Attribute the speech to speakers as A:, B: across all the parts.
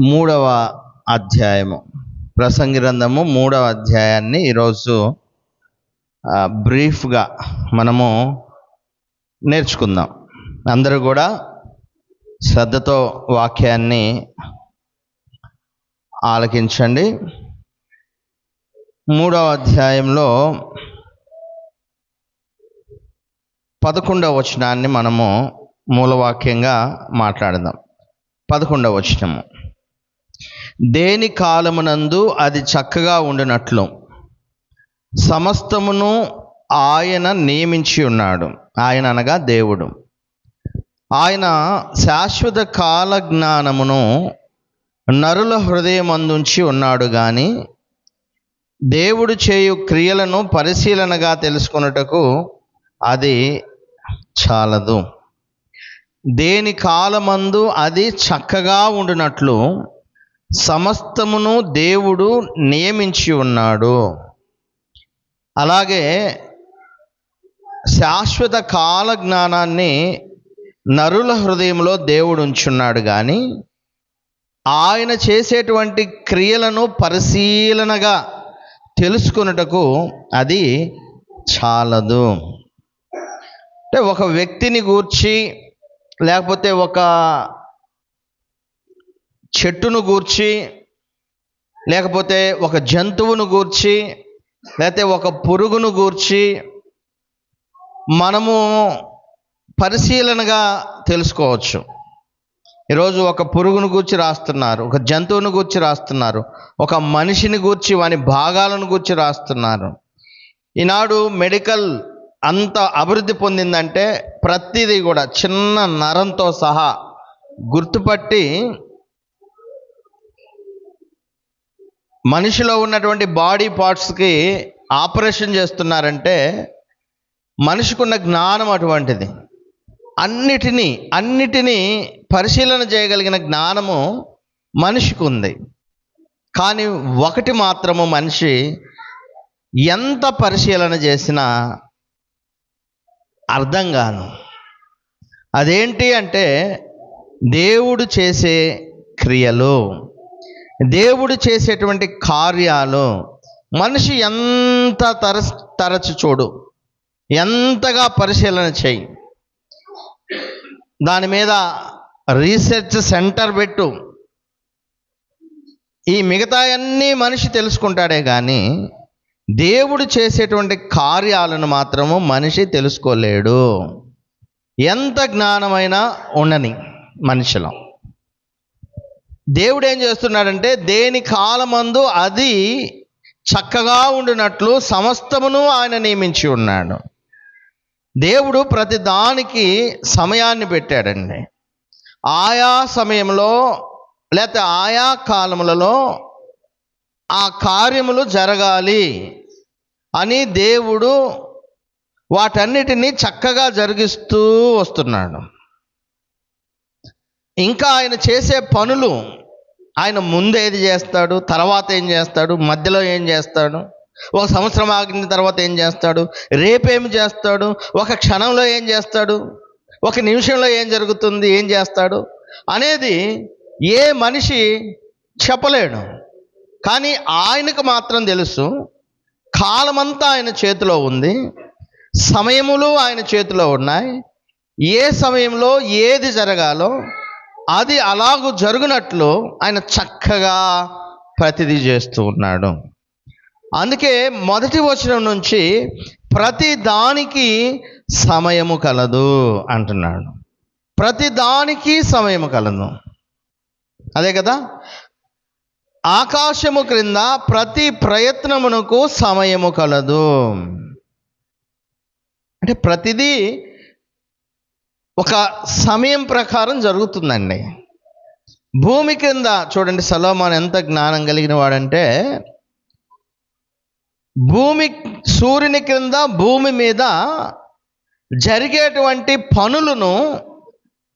A: మూడవ అధ్యాయము, ప్రసంగి గ్రంథము 3వ అధ్యాయాన్ని ఈరోజు బ్రీఫ్గా మనము నేర్చుకుందాం. అందరూ కూడా శ్రద్ధతో వాక్యాన్ని ఆలకించండి. 3వ అధ్యాయంలో 11వ వచనాన్ని మనము మూలవాక్యంగా మాట్లాడదాం. 11వ వచనము: దేని కాలమునందు అది చక్కగా ఉండునట్లు సమస్తమును ఆయన నియమించి ఉన్నాడు. ఆయన అనగా దేవుడు. ఆయన శాశ్వత కాల జ్ఞానమును నరుల హృదయమందుంచి ఉన్నాడు గాని దేవుడు చేయు క్రియలను పరిశీలనగా తెలుసుకొనుటకు అది చాలదు. దేని కాలమందు అది చక్కగా ఉండునట్లు సమస్తమును దేవుడు నియమించి ఉన్నాడు. అలాగే శాశ్వత కాల జ్ఞానాన్ని నరుల హృదయంలో దేవుడు ఉంచున్నాడు కానీ ఆయన చేసేటువంటి క్రియలను పరిశీలనగా తెలుసుకొనుటకు అది చాలదు. అంటే ఒక వ్యక్తిని గూర్చి, లేకపోతే ఒక చెట్టును గూర్చి, లేకపోతే ఒక జంతువును గూర్చి, లేకపోతే ఒక పురుగును గూర్చి మనము పరిశీలనగా తెలుసుకోవచ్చు. ఈరోజు ఒక పురుగును గూర్చి రాస్తున్నారు, ఒక జంతువును గూర్చి రాస్తున్నారు, ఒక మనిషిని గూర్చి వాని భాగాలను గూర్చి రాస్తున్నారు. ఈనాడు మెడికల్ అంత అభివృద్ధి పొందిందంటే ప్రతిదీ కూడా చిన్న నరంతో సహా గుర్తుపట్టి మనిషిలో ఉన్నటువంటి బాడీ పార్ట్స్కి ఆపరేషన్ చేస్తున్నారంటే మనిషికున్న జ్ఞానం అటువంటిది. అన్నిటినీ పరిశీలన చేయగలిగిన జ్ఞానము మనిషికి ఉంది. కానీ ఒకటి మాత్రము మనిషి ఎంత పరిశీలన చేసినా అర్థం కాను. అదేంటి అంటే దేవుడు చేసే క్రియలు, దేవుడు చేసేటువంటి కార్యాలు మనిషి ఎంత తరచి చూడు, ఎంతగా పరిశీలన చేయి, దాని మీద రీసెర్చ్ సెంటర్ పెట్టు, ఈ మిగతా అన్నీ మనిషి తెలుసుకుంటాడే కానీ దేవుడు చేసేటువంటి కార్యాలను మాత్రము మనిషి తెలుసుకోలేడు. ఎంత జ్ఞానమైనా ఉండని మనిషిలో. దేవుడు ఏం చేస్తున్నాడంటే దేని కాలమందు అది చక్కగా ఉండినట్లు సమస్తమును ఆయన నియమించి ఉన్నాడు. దేవుడు ప్రతి దానికి సమయాన్ని పెట్టాడండి. ఆయా సమయంలో లేకపోతే ఆయా కాలములలో ఆ కార్యములు జరగాలి అని దేవుడు వాటన్నిటినీ చక్కగా జరిగిస్తూ వస్తున్నాడు. ఇంకా ఆయన చేసే పనులు, ఆయన ముందు ఏది చేస్తాడు, తర్వాత ఏం చేస్తాడు, మధ్యలో ఏం చేస్తాడు, ఒక సంవత్సరం ఆగిన తర్వాత ఏం చేస్తాడు, రేపేమి చేస్తాడు, ఒక క్షణంలో ఏం చేస్తాడు, ఒక నిమిషంలో ఏం జరుగుతుంది, ఏం చేస్తాడు అనేది ఏ మనిషి చెప్పలేడు. కానీ ఆయనకు మాత్రం తెలుసు. కాలమంతా ఆయన చేతిలో ఉంది, సమయములు ఆయన చేతిలో ఉన్నాయి. ఏ సమయంలో ఏది జరగాలో అది అలాగూ జరుగునట్లు ఆయన చక్కగా ప్రతిదీ చేస్తూ ఉన్నాడు. అందుకే మొదటి వచనం నుంచి ప్రతి దానికి సమయము కలదు అంటున్నాడు. ప్రతి దానికి సమయము కలదు. అదే కదా, ఆకాశము క్రింద ప్రతి ప్రయత్నమునకు సమయము కలదు. అంటే ప్రతిదీ ఒక సమయం ప్రకారం జరుగుతుందండి. భూమి కింద చూడండి, సొలొమోను ఎంత జ్ఞానం కలిగిన వాడంటే సూర్యుని క్రింద భూమి మీద జరిగేటువంటి పనులను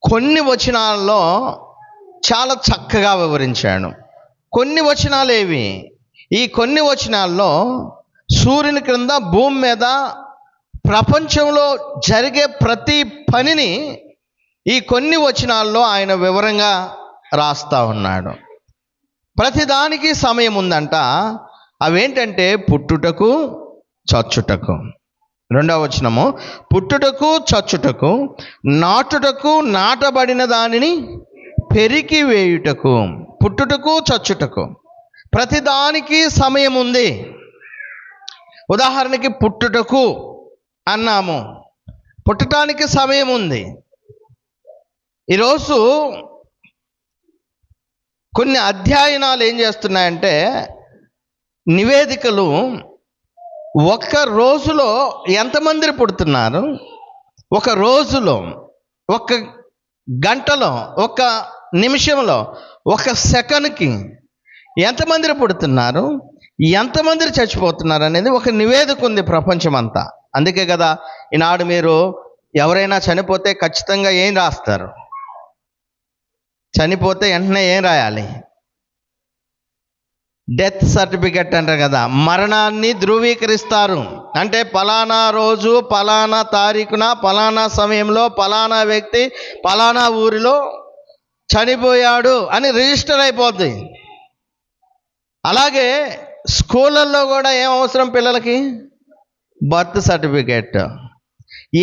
A: కొన్ని వచనాల్లో చాలా చక్కగా వివరించాడు. కొన్ని వచనాలు ఏవి? ఈ కొన్ని వచనాల్లో సూర్యుని క్రింద భూమి మీద ప్రపంచంలో జరిగే ప్రతి పనిని ఈ కొన్ని వచనాల్లో ఆయన వివరంగా రాస్తా ఉన్నాడు. ప్రతిదానికి సమయం ఉందంట. అవేంటంటే పుట్టుటకు, చచ్చుటకు. 2వ వచనము, పుట్టుటకు, చచ్చుటకు, నాటుటకు, నాటబడిన దానిని పెరికి వేయుటకు. పుట్టుటకు, చచ్చుటకు, ప్రతిదానికి సమయం ఉంది. ఉదాహరణకి పుట్టుటకు అన్నాము, పుట్టడానికి సమయం ఉంది. ఈరోజు కొన్ని అధ్యయనాలు ఏం చేస్తున్నాయంటే, నివేదికలు ఒక్క రోజులో ఎంతమంది పుడుతున్నారు, ఒక రోజులో, ఒక గంటలో, ఒక నిమిషంలో, ఒక సెకండ్కి ఎంతమంది పుడుతున్నారు, ఎంతమంది చచ్చిపోతున్నారు అనేది ఒక నివేదిక ఉంది ప్రపంచమంతా. అందుకే కదా ఈనాడు మీరు ఎవరైనా చనిపోతే ఖచ్చితంగా ఏం రాస్తారు? చనిపోతే వెంటనే ఏం రాయాలి? డెత్ సర్టిఫికెట్ అంటారు కదా. మరణాన్ని ధృవీకరిస్తారు. అంటే పలానా రోజు, పలానా తారీఖున, పలానా సమయంలో, పలానా వ్యక్తి పలానా ఊరిలో చనిపోయాడు అని రిజిస్టర్ అయిపోద్ది. అలాగే స్కూళ్ళల్లో కూడా ఏం అవసరం పిల్లలకి? Birth certificate.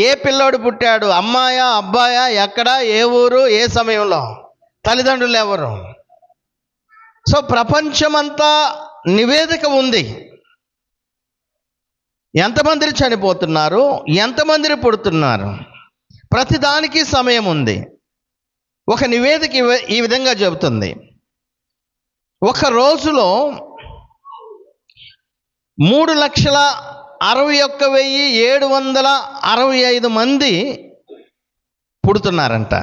A: ఏ పిల్లోడు పుట్టాడు, అమ్మాయా అబ్బాయా, ఎక్కడ, ఏ ఊరు, ఏ సమయంలో, తల్లిదండ్రులు ఎవరు. సో ప్రపంచమంతా నివేదిక ఉంది. ఎంతమంది చనిపోతున్నారు, ఎంతమంది పుడుతున్నారు, ప్రతిదానికి సమయం ఉంది. ఒక నివేదిక ఈ విధంగా చెబుతుంది, ఒక రోజులో 3,61,765 మంది పుడుతున్నారంట.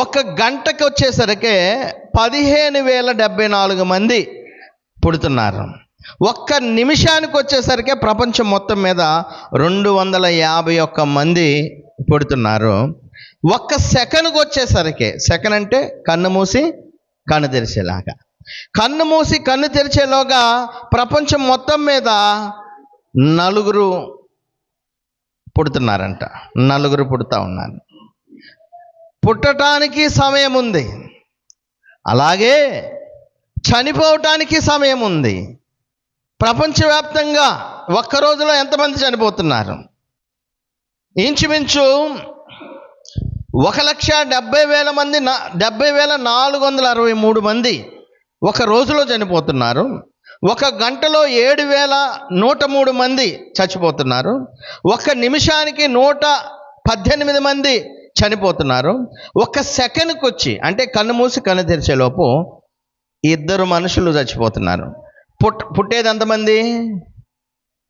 A: ఒక గంటకి వచ్చేసరికి 15,074 మంది పుడుతున్నారు. ఒక్క నిమిషానికి వచ్చేసరికి ప్రపంచం మొత్తం మీద 251 మంది పుడుతున్నారు. ఒక్క సెకండ్కి వచ్చేసరికి, సెకండ్ అంటే కన్ను మూసి కన్ను తెరిచేలాగా, కన్ను మూసి కన్ను తెరిచేలోగా ప్రపంచం మొత్తం మీద 4 పుడుతున్నారంట. 4 పుడుతూ ఉన్నారు. పుట్టడానికి సమయం ఉంది, అలాగే చనిపోవటానికి సమయం ఉంది. ప్రపంచవ్యాప్తంగా ఒక్క రోజులో ఎంతమంది చనిపోతున్నారు? ఇంచుమించు 1,70,000 మంది, 70,463 మంది ఒక రోజులో చనిపోతున్నారు. ఒక గంటలో 7,103 మంది చచ్చిపోతున్నారు. ఒక నిమిషానికి 118 మంది చనిపోతున్నారు. ఒక సెకండ్కి వచ్చి, అంటే కన్ను మూసి కన్ను తెరిచేలోపు 2 మనుషులు చచ్చిపోతున్నారు. పుట్టేది ఎంతమంది?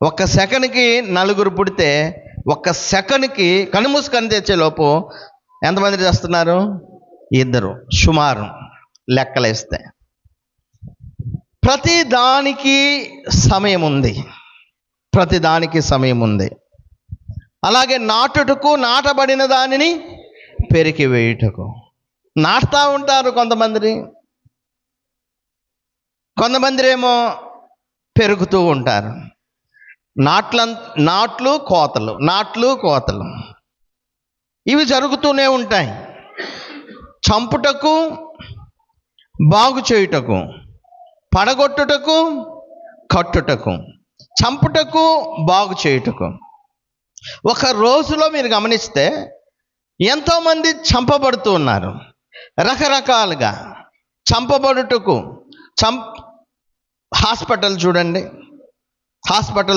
A: ఒక సెకండ్కి 4 పుడితే, ఒక సెకండ్కి కన్ను మూసి కన్ను తెరిచేలోపు ఎంతమంది చేస్తున్నారు? 2. సుమారు లెక్కలేస్తే ప్రతి దానికి సమయం ఉంది, ప్రతి దానికి సమయం ఉంది. అలాగే నాటుటకు, నాటబడిన దానిని పెరికి వేయుటకు. నాటుతూ ఉంటారు కొంతమంది ఏమో పెరుగుతూ ఉంటారు. నాట్లు కోతలు ఇవి జరుగుతూనే ఉంటాయి. చంపుటకు, బాగు చేయుటకు, పడగొట్టుటకు, కట్టుటకు. చంపుటకు, బాగు చేయుటకు. ఒక రోజులో మీరు గమనిస్తే ఎంతోమంది చంపబడుతూ ఉన్నారు. రకరకాలుగా చంపబడుటకు, హాస్పిటల్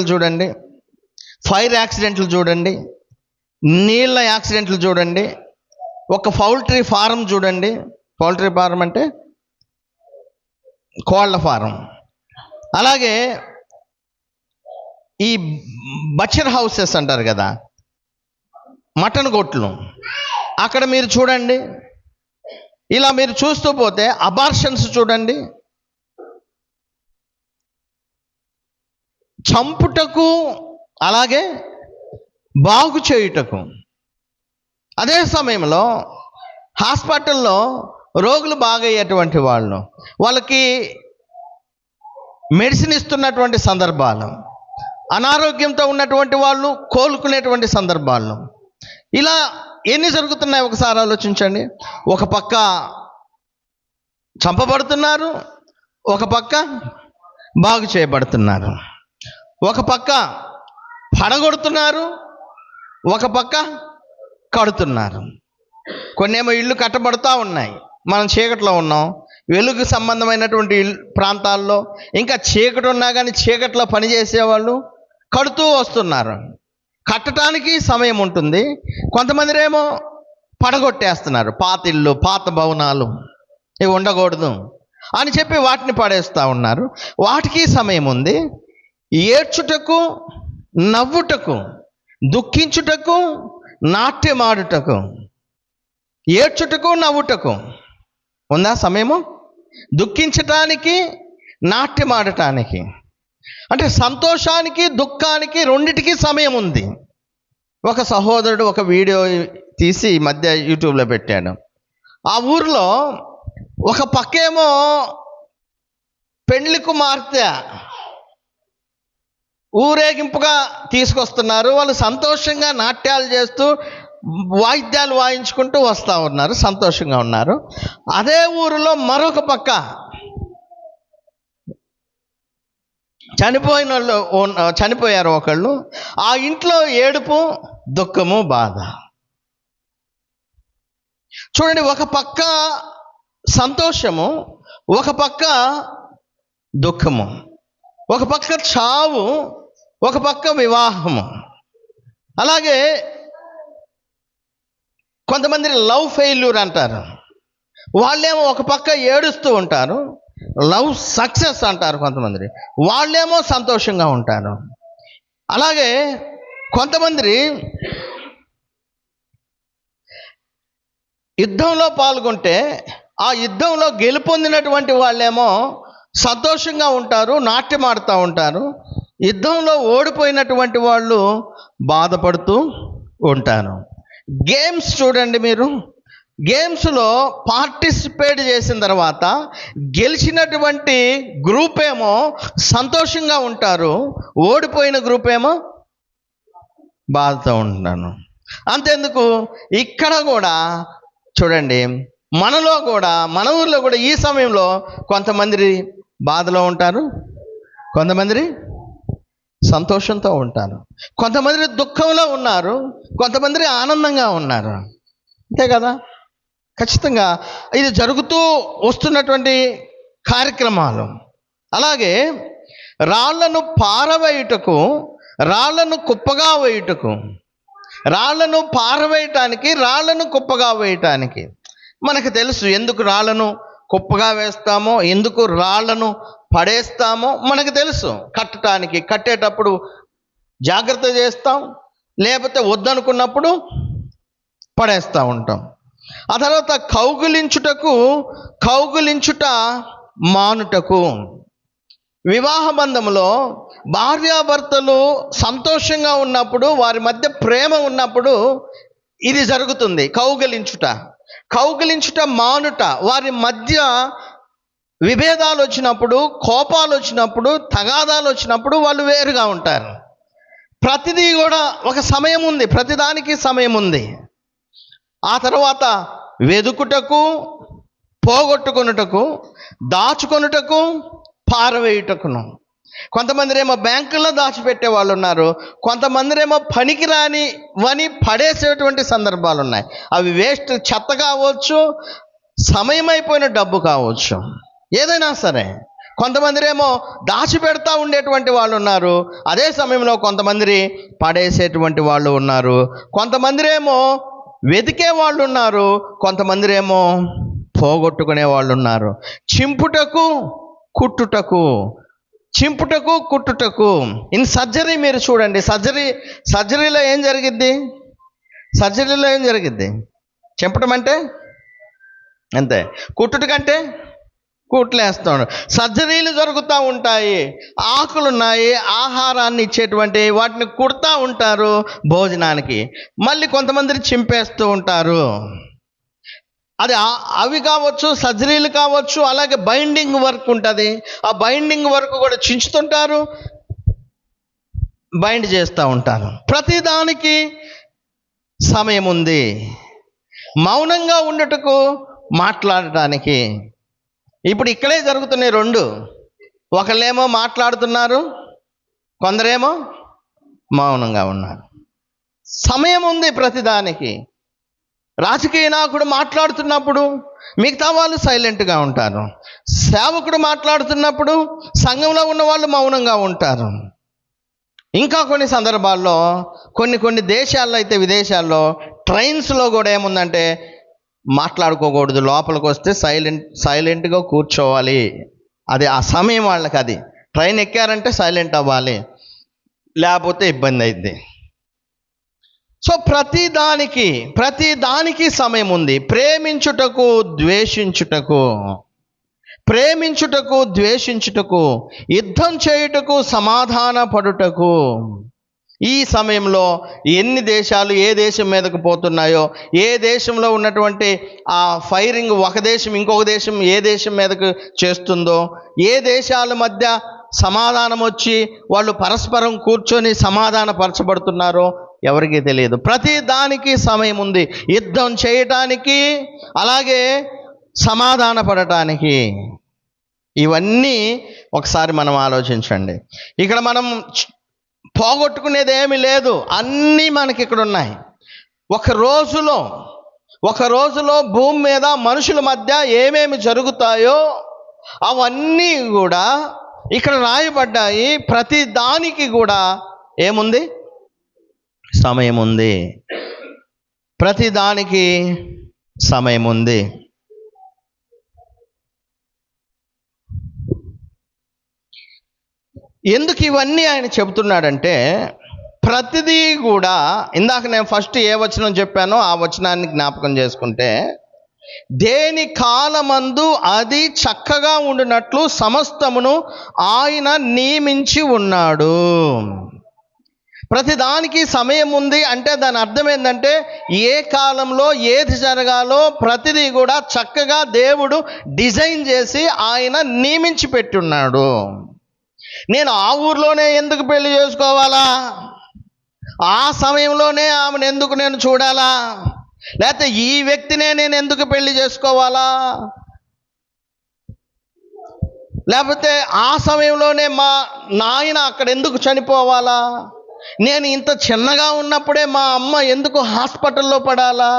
A: చూడండి, ఫైర్ యాక్సిడెంట్లు చూడండి, నీళ్ళ యాక్సిడెంట్లు చూడండి, ఒక పౌల్ట్రీ ఫారం చూడండి. పౌల్ట్రీ ఫారం అంటే కోళ్ళ ఫారం. అలాగే ఈ బచర్ హౌసెస్ అంటారు కదా, మటన్ కొట్లు, అక్కడ మీరు చూడండి. ఇలా మీరు చూస్తూ పోతే అబార్షన్స్ చూడండి. చంపుటకు, అలాగే బాగు చేయుటకు. అదే సమయంలో హాస్పిటల్లో రోగులు బాగయ్యేటువంటి వాళ్ళకి మెడిసిన్ ఇస్తున్నటువంటి సందర్భాలు, అనారోగ్యంతో ఉన్నటువంటి వాళ్ళు కోలుకునేటువంటి సందర్భాలు, ఇలా ఎన్ని జరుగుతున్నాయి ఒకసారి ఆలోచించండి. ఒక పక్క చంపబడుతున్నారు, ఒక పక్క బాగు చేయబడుతున్నారు, ఒక పక్క పడగొడుతున్నారు, ఒక పక్క కడుతున్నారు. కొన్నేమో ఇళ్ళు కట్టబడుతూ ఉన్నాయి, మనం చీకట్లో ఉన్నాం. వెలుగు సంబంధమైనటువంటి ప్రాంతాల్లో ఇంకా చీకటి ఉన్నా కానీ చీకట్లో పనిచేసేవాళ్ళు కడుతూ వస్తున్నారు. కట్టడానికి సమయం ఉంటుంది. కొంతమంది ఏమో పడగొట్టేస్తున్నారు. పాత ఇళ్ళు, పాత భవనాలు ఇవి ఉండకూడదు అని చెప్పి వాటిని పడేస్తూ ఉన్నారు. వాటికి సమయం ఉంది. ఏడ్చుటకు, నవ్వుటకు, దుఃఖించుటకు, నాట్యమాడుటకు. ఏడ్చుటకు, నవ్వుటకు ఉందా సమయము? దుఃఖించటానికి, నాట్యమాడటానికి, అంటే సంతోషానికి, దుఃఖానికి రెండిటికి సమయం ఉంది. ఒక సహోదరుడు ఒక వీడియో తీసి ఈ మధ్య యూట్యూబ్లో పెట్టాడు. ఆ ఊరిలో ఒక పక్కేమో పెండ్లి కుమార్తె ఊరేగింపుగా తీసుకొస్తున్నారు. వాళ్ళు సంతోషంగా నాట్యాలు చేస్తూ వాయిద్యాలు వాయించుకుంటూ వస్తూ ఉన్నారు, సంతోషంగా ఉన్నారు. అదే ఊరిలో మరొక పక్క చనిపోయారు ఒకళ్ళు. ఆ ఇంట్లో ఏడుపు, దుఃఖము, బాధ. చూడండి, ఒక పక్క సంతోషము, ఒక పక్క దుఃఖము, ఒక పక్క చావు, ఒక పక్క వివాహము. అలాగే కొంతమంది లవ్ ఫెయిల్యూర్ అంటారు. వాళ్ళేమో ఒక పక్క ఏడుస్తూ ఉంటారు. లవ్ సక్సెస్ అంటారు కొంతమంది, వాళ్ళేమో సంతోషంగా ఉంటారు. అలాగే కొంతమంది యుద్ధంలో పాల్గొంటే ఆ యుద్ధంలో గెలుపొందినటువంటి వాళ్ళేమో సంతోషంగా ఉంటారు, నాట్యమాడుతూ ఉంటారు. యుద్ధంలో ఓడిపోయినటువంటి వాళ్ళు బాధపడుతూ ఉంటారు. గేమ్స్ చూడండి, మీరు గేమ్స్లో పార్టిసిపేట్ చేసిన తర్వాత గెలిచినటువంటి గ్రూప్ ఏమో సంతోషంగా ఉంటారు, ఓడిపోయిన గ్రూప్ ఏమో బాధతో ఉంటాను. అంతెందుకు, ఇక్కడ కూడా చూడండి, మనలో కూడా, మన ఊర్లో కూడా ఈ సమయంలో కొంతమంది బాధలో ఉంటారు, కొంతమంది సంతోషంతో ఉంటారు, కొంతమంది దుఃఖంలో ఉన్నారు, కొంతమంది ఆనందంగా ఉన్నారు. అంతే కదా? ఖచ్చితంగా ఇది జరుగుతూ వస్తున్నటువంటి కార్యక్రమాలు. అలాగే రాళ్లను పారవేయుటకు, రాళ్లను కుప్పగా వేయుటకు, రాళ్లను పారవేయటానికి, రాళ్లను కుప్పగా వేయటానికి. మనకు తెలుసు ఎందుకు రాళ్లను కుప్పగా వేస్తామో, ఎందుకు రాళ్లను పడేస్తామో మనకు తెలుసు. కట్టేటప్పుడు జాగ్రత్త చేస్తాం, లేకపోతే వద్దనుకున్నప్పుడు పడేస్తూ ఉంటాం. ఆ తర్వాత కౌగులించుట మానుటకు. వివాహ బంధంలో భార్యాభర్తలు సంతోషంగా ఉన్నప్పుడు, వారి మధ్య ప్రేమ ఉన్నప్పుడు ఇది జరుగుతుంది. కౌగిలించుట మానుట. వారి మధ్య విభేదాలు వచ్చినప్పుడు, కోపాలు వచ్చినప్పుడు, తగాదాలు వచ్చినప్పుడు వాళ్ళు వేరుగా ఉంటారు. ప్రతిదీ కూడా ఒక సమయం ఉంది, ప్రతిదానికి సమయం ఉంది. ఆ తర్వాత వెదుకుటకు, పోగొట్టుకొనుటకు, దాచుకొనుటకు, పారవేయుటకును. కొంతమంది ఏమో బ్యాంకుల్లో దాచిపెట్టే వాళ్ళు ఉన్నారు, కొంతమంది ఏమో పనికిరానివని పడేసేటువంటి సందర్భాలు ఉన్నాయి. అవి వేస్ట్, చెత్త కావచ్చు, సమయం అయిపోయిన డబ్బు కావచ్చు, ఏదైనా సరే. కొంతమంది ఏమో దాచిపెడతా ఉండేటువంటి వాళ్ళు ఉన్నారు, అదే సమయంలో కొంతమంది పడేసేటువంటి వాళ్ళు ఉన్నారు. కొంతమంది ఏమో వెతికే వాళ్ళు ఉన్నారు, కొంతమంది ఏమో పోగొట్టుకునే వాళ్ళు ఉన్నారు. చింపుటకు, కుట్టుటకు. ఇన్ సర్జరీ మీరు చూడండి, సర్జరీలో ఏం జరిగిద్ది? చింపటం అంటే అంతే, కుట్టుట కంటే కుట్లేస్తాడు. సర్జరీలు జరుగుతూ ఉంటాయి, ఆకులున్నాయి, ఆహారాన్ని ఇచ్చేటువంటి వాటిని కుడతా ఉంటారు భోజనానికి. మళ్ళీ కొంతమంది చింపేస్తూ ఉంటారు. అది అవి కావచ్చు, సర్జరీలు కావచ్చు. అలాగే బైండింగ్ వర్క్ ఉంటుంది, ఆ బైండింగ్ వర్క్ కూడా చించుతుంటారు, బైండ్ చేస్తూ ఉంటారు. ప్రతిదానికి సమయం ఉంది. మౌనంగా ఉండటకు, మాట్లాడటానికి. ఇప్పుడు ఇక్కడే జరుగుతున్నాయి రెండు. ఒకళ్ళేమో మాట్లాడుతున్నారు, కొందరేమో మౌనంగా ఉన్నారు. సమయం ఉంది ప్రతిదానికి. రాజకీయ నాయకుడు మాట్లాడుతున్నప్పుడు మిగతా వాళ్ళు సైలెంట్గా ఉంటారు. సేవకుడు మాట్లాడుతున్నప్పుడు సంఘంలో ఉన్న వాళ్ళు మౌనంగా ఉంటారు. ఇంకా కొన్ని సందర్భాల్లో కొన్ని దేశాల్లో అయితే, విదేశాల్లో ట్రైన్స్లో కూడా ఏముందంటే మాట్లాడుకోకూడదు, లోపలికి వస్తే సైలెంట్గా కూర్చోవాలి. అది ఆ సమయం వాళ్ళకి. అది ట్రైన్ ఎక్కారంటే సైలెంట్ అవ్వాలి, లేకపోతే ఇబ్బంది అయింది. సో ప్రతిదానికి సమయం ఉంది. ప్రేమించుటకు ద్వేషించుటకు, యుద్ధం చేయుటకు, సమాధాన పడుటకు. ఈ సమయంలో ఎన్ని దేశాలు ఏ దేశం మీదకు పోతున్నాయో, ఏ దేశంలో ఉన్నటువంటి ఆ ఫైరింగ్ ఒక దేశం ఇంకొక దేశం ఏ దేశం మీదకు చేస్తుందో, ఏ దేశాల మధ్య సమాధానం వచ్చి వాళ్ళు పరస్పరం కూర్చొని సమాధానపరచబడుతున్నారో ఎవరికీ తెలియదు. ప్రతి దానికి సమయం ఉంది. యుద్ధం చేయటానికి, అలాగే సమాధాన పడటానికి. ఇవన్నీ ఒకసారి మనం ఆలోచించండి. ఇక్కడ మనం పోగొట్టుకునేది ఏమీ లేదు, అన్నీ మనకి ఇక్కడ ఉన్నాయి. ఒక రోజులో భూమి మీద మనుషుల మధ్య ఏమేమి జరుగుతాయో అవన్నీ కూడా ఇక్కడ రాయబడ్డాయి. ప్రతి దానికి కూడా ఏముంది? సమయం ఉంది. ప్రతి దానికి సమయం ఉంది. ఎందుకు ఇవన్నీ ఆయన చెబుతున్నాడంటే, ప్రతిదీ కూడా ఇందాక నేను ఫస్ట్ ఏ వచనం చెప్పానో ఆ వచనాన్ని జ్ఞాపకం చేసుకుంటే, దేని కాలమందు అది చక్కగా ఉండినట్లు సమస్తమును ఆయన నియమించి ఉన్నాడు. ప్రతిదానికి సమయం ఉంది అంటే దాని అర్థం ఏంటంటే, ఏ కాలంలో ఏది జరగాలో ప్రతిదీ కూడా చక్కగా దేవుడు డిజైన్ చేసి ఆయన నియమించి పెట్టున్నాడు. నేను ఆ ఊర్లోనే ఎందుకు పెళ్లి చేసుకోవాలా, ఆ సమయంలోనే ఆమెను ఎందుకు నేను చూడాలా, లేకపోతే ఈ వ్యక్తినే నేను ఎందుకు పెళ్లి చేసుకోవాలా, లేకపోతే ఆ సమయంలోనే మా నాయన అక్కడ ఎందుకు చనిపోవాలా, నేను ఇంత చిన్నగా ఉన్నప్పుడే మా అమ్మ ఎందుకు హాస్పిటల్లో పడాలా.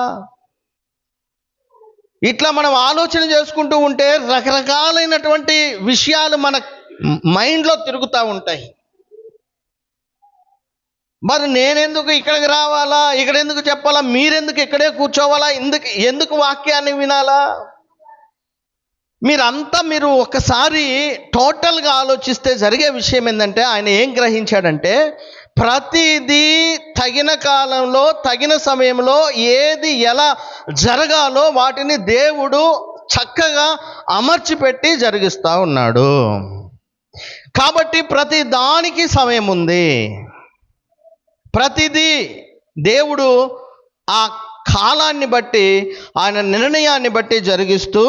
A: ఇట్లా మనం ఆలోచన చేసుకుంటూ ఉంటే రకరకాలైనటువంటి విషయాలు మన మైండ్లో తిరుగుతూ ఉంటాయి. మరి నేనెందుకు ఇక్కడికి రావాలా, ఇక్కడ ఎందుకు చెప్పాలా, మీరెందుకు ఇక్కడే కూర్చోవాలా, ఎందుకు వాక్యాన్ని వినాలా? మీరు ఒకసారి టోటల్గా ఆలోచిస్తే జరిగే విషయం ఏంటంటే, ఆయన ఏం గ్రహించాడంటే, ప్రతిదీ తగిన కాలంలో తగిన సమయంలో ఏది ఎలా జరగాలో వాటిని దేవుడు చక్కగా అమర్చిపెట్టి జరిగిస్తూ ఉన్నాడు. కాబట్టి ప్రతి దానికి సమయం ఉంది. ప్రతిదీ దేవుడు ఆ కాలాన్ని బట్టి, ఆయన నిర్ణయాన్ని బట్టి జరిగిస్తూ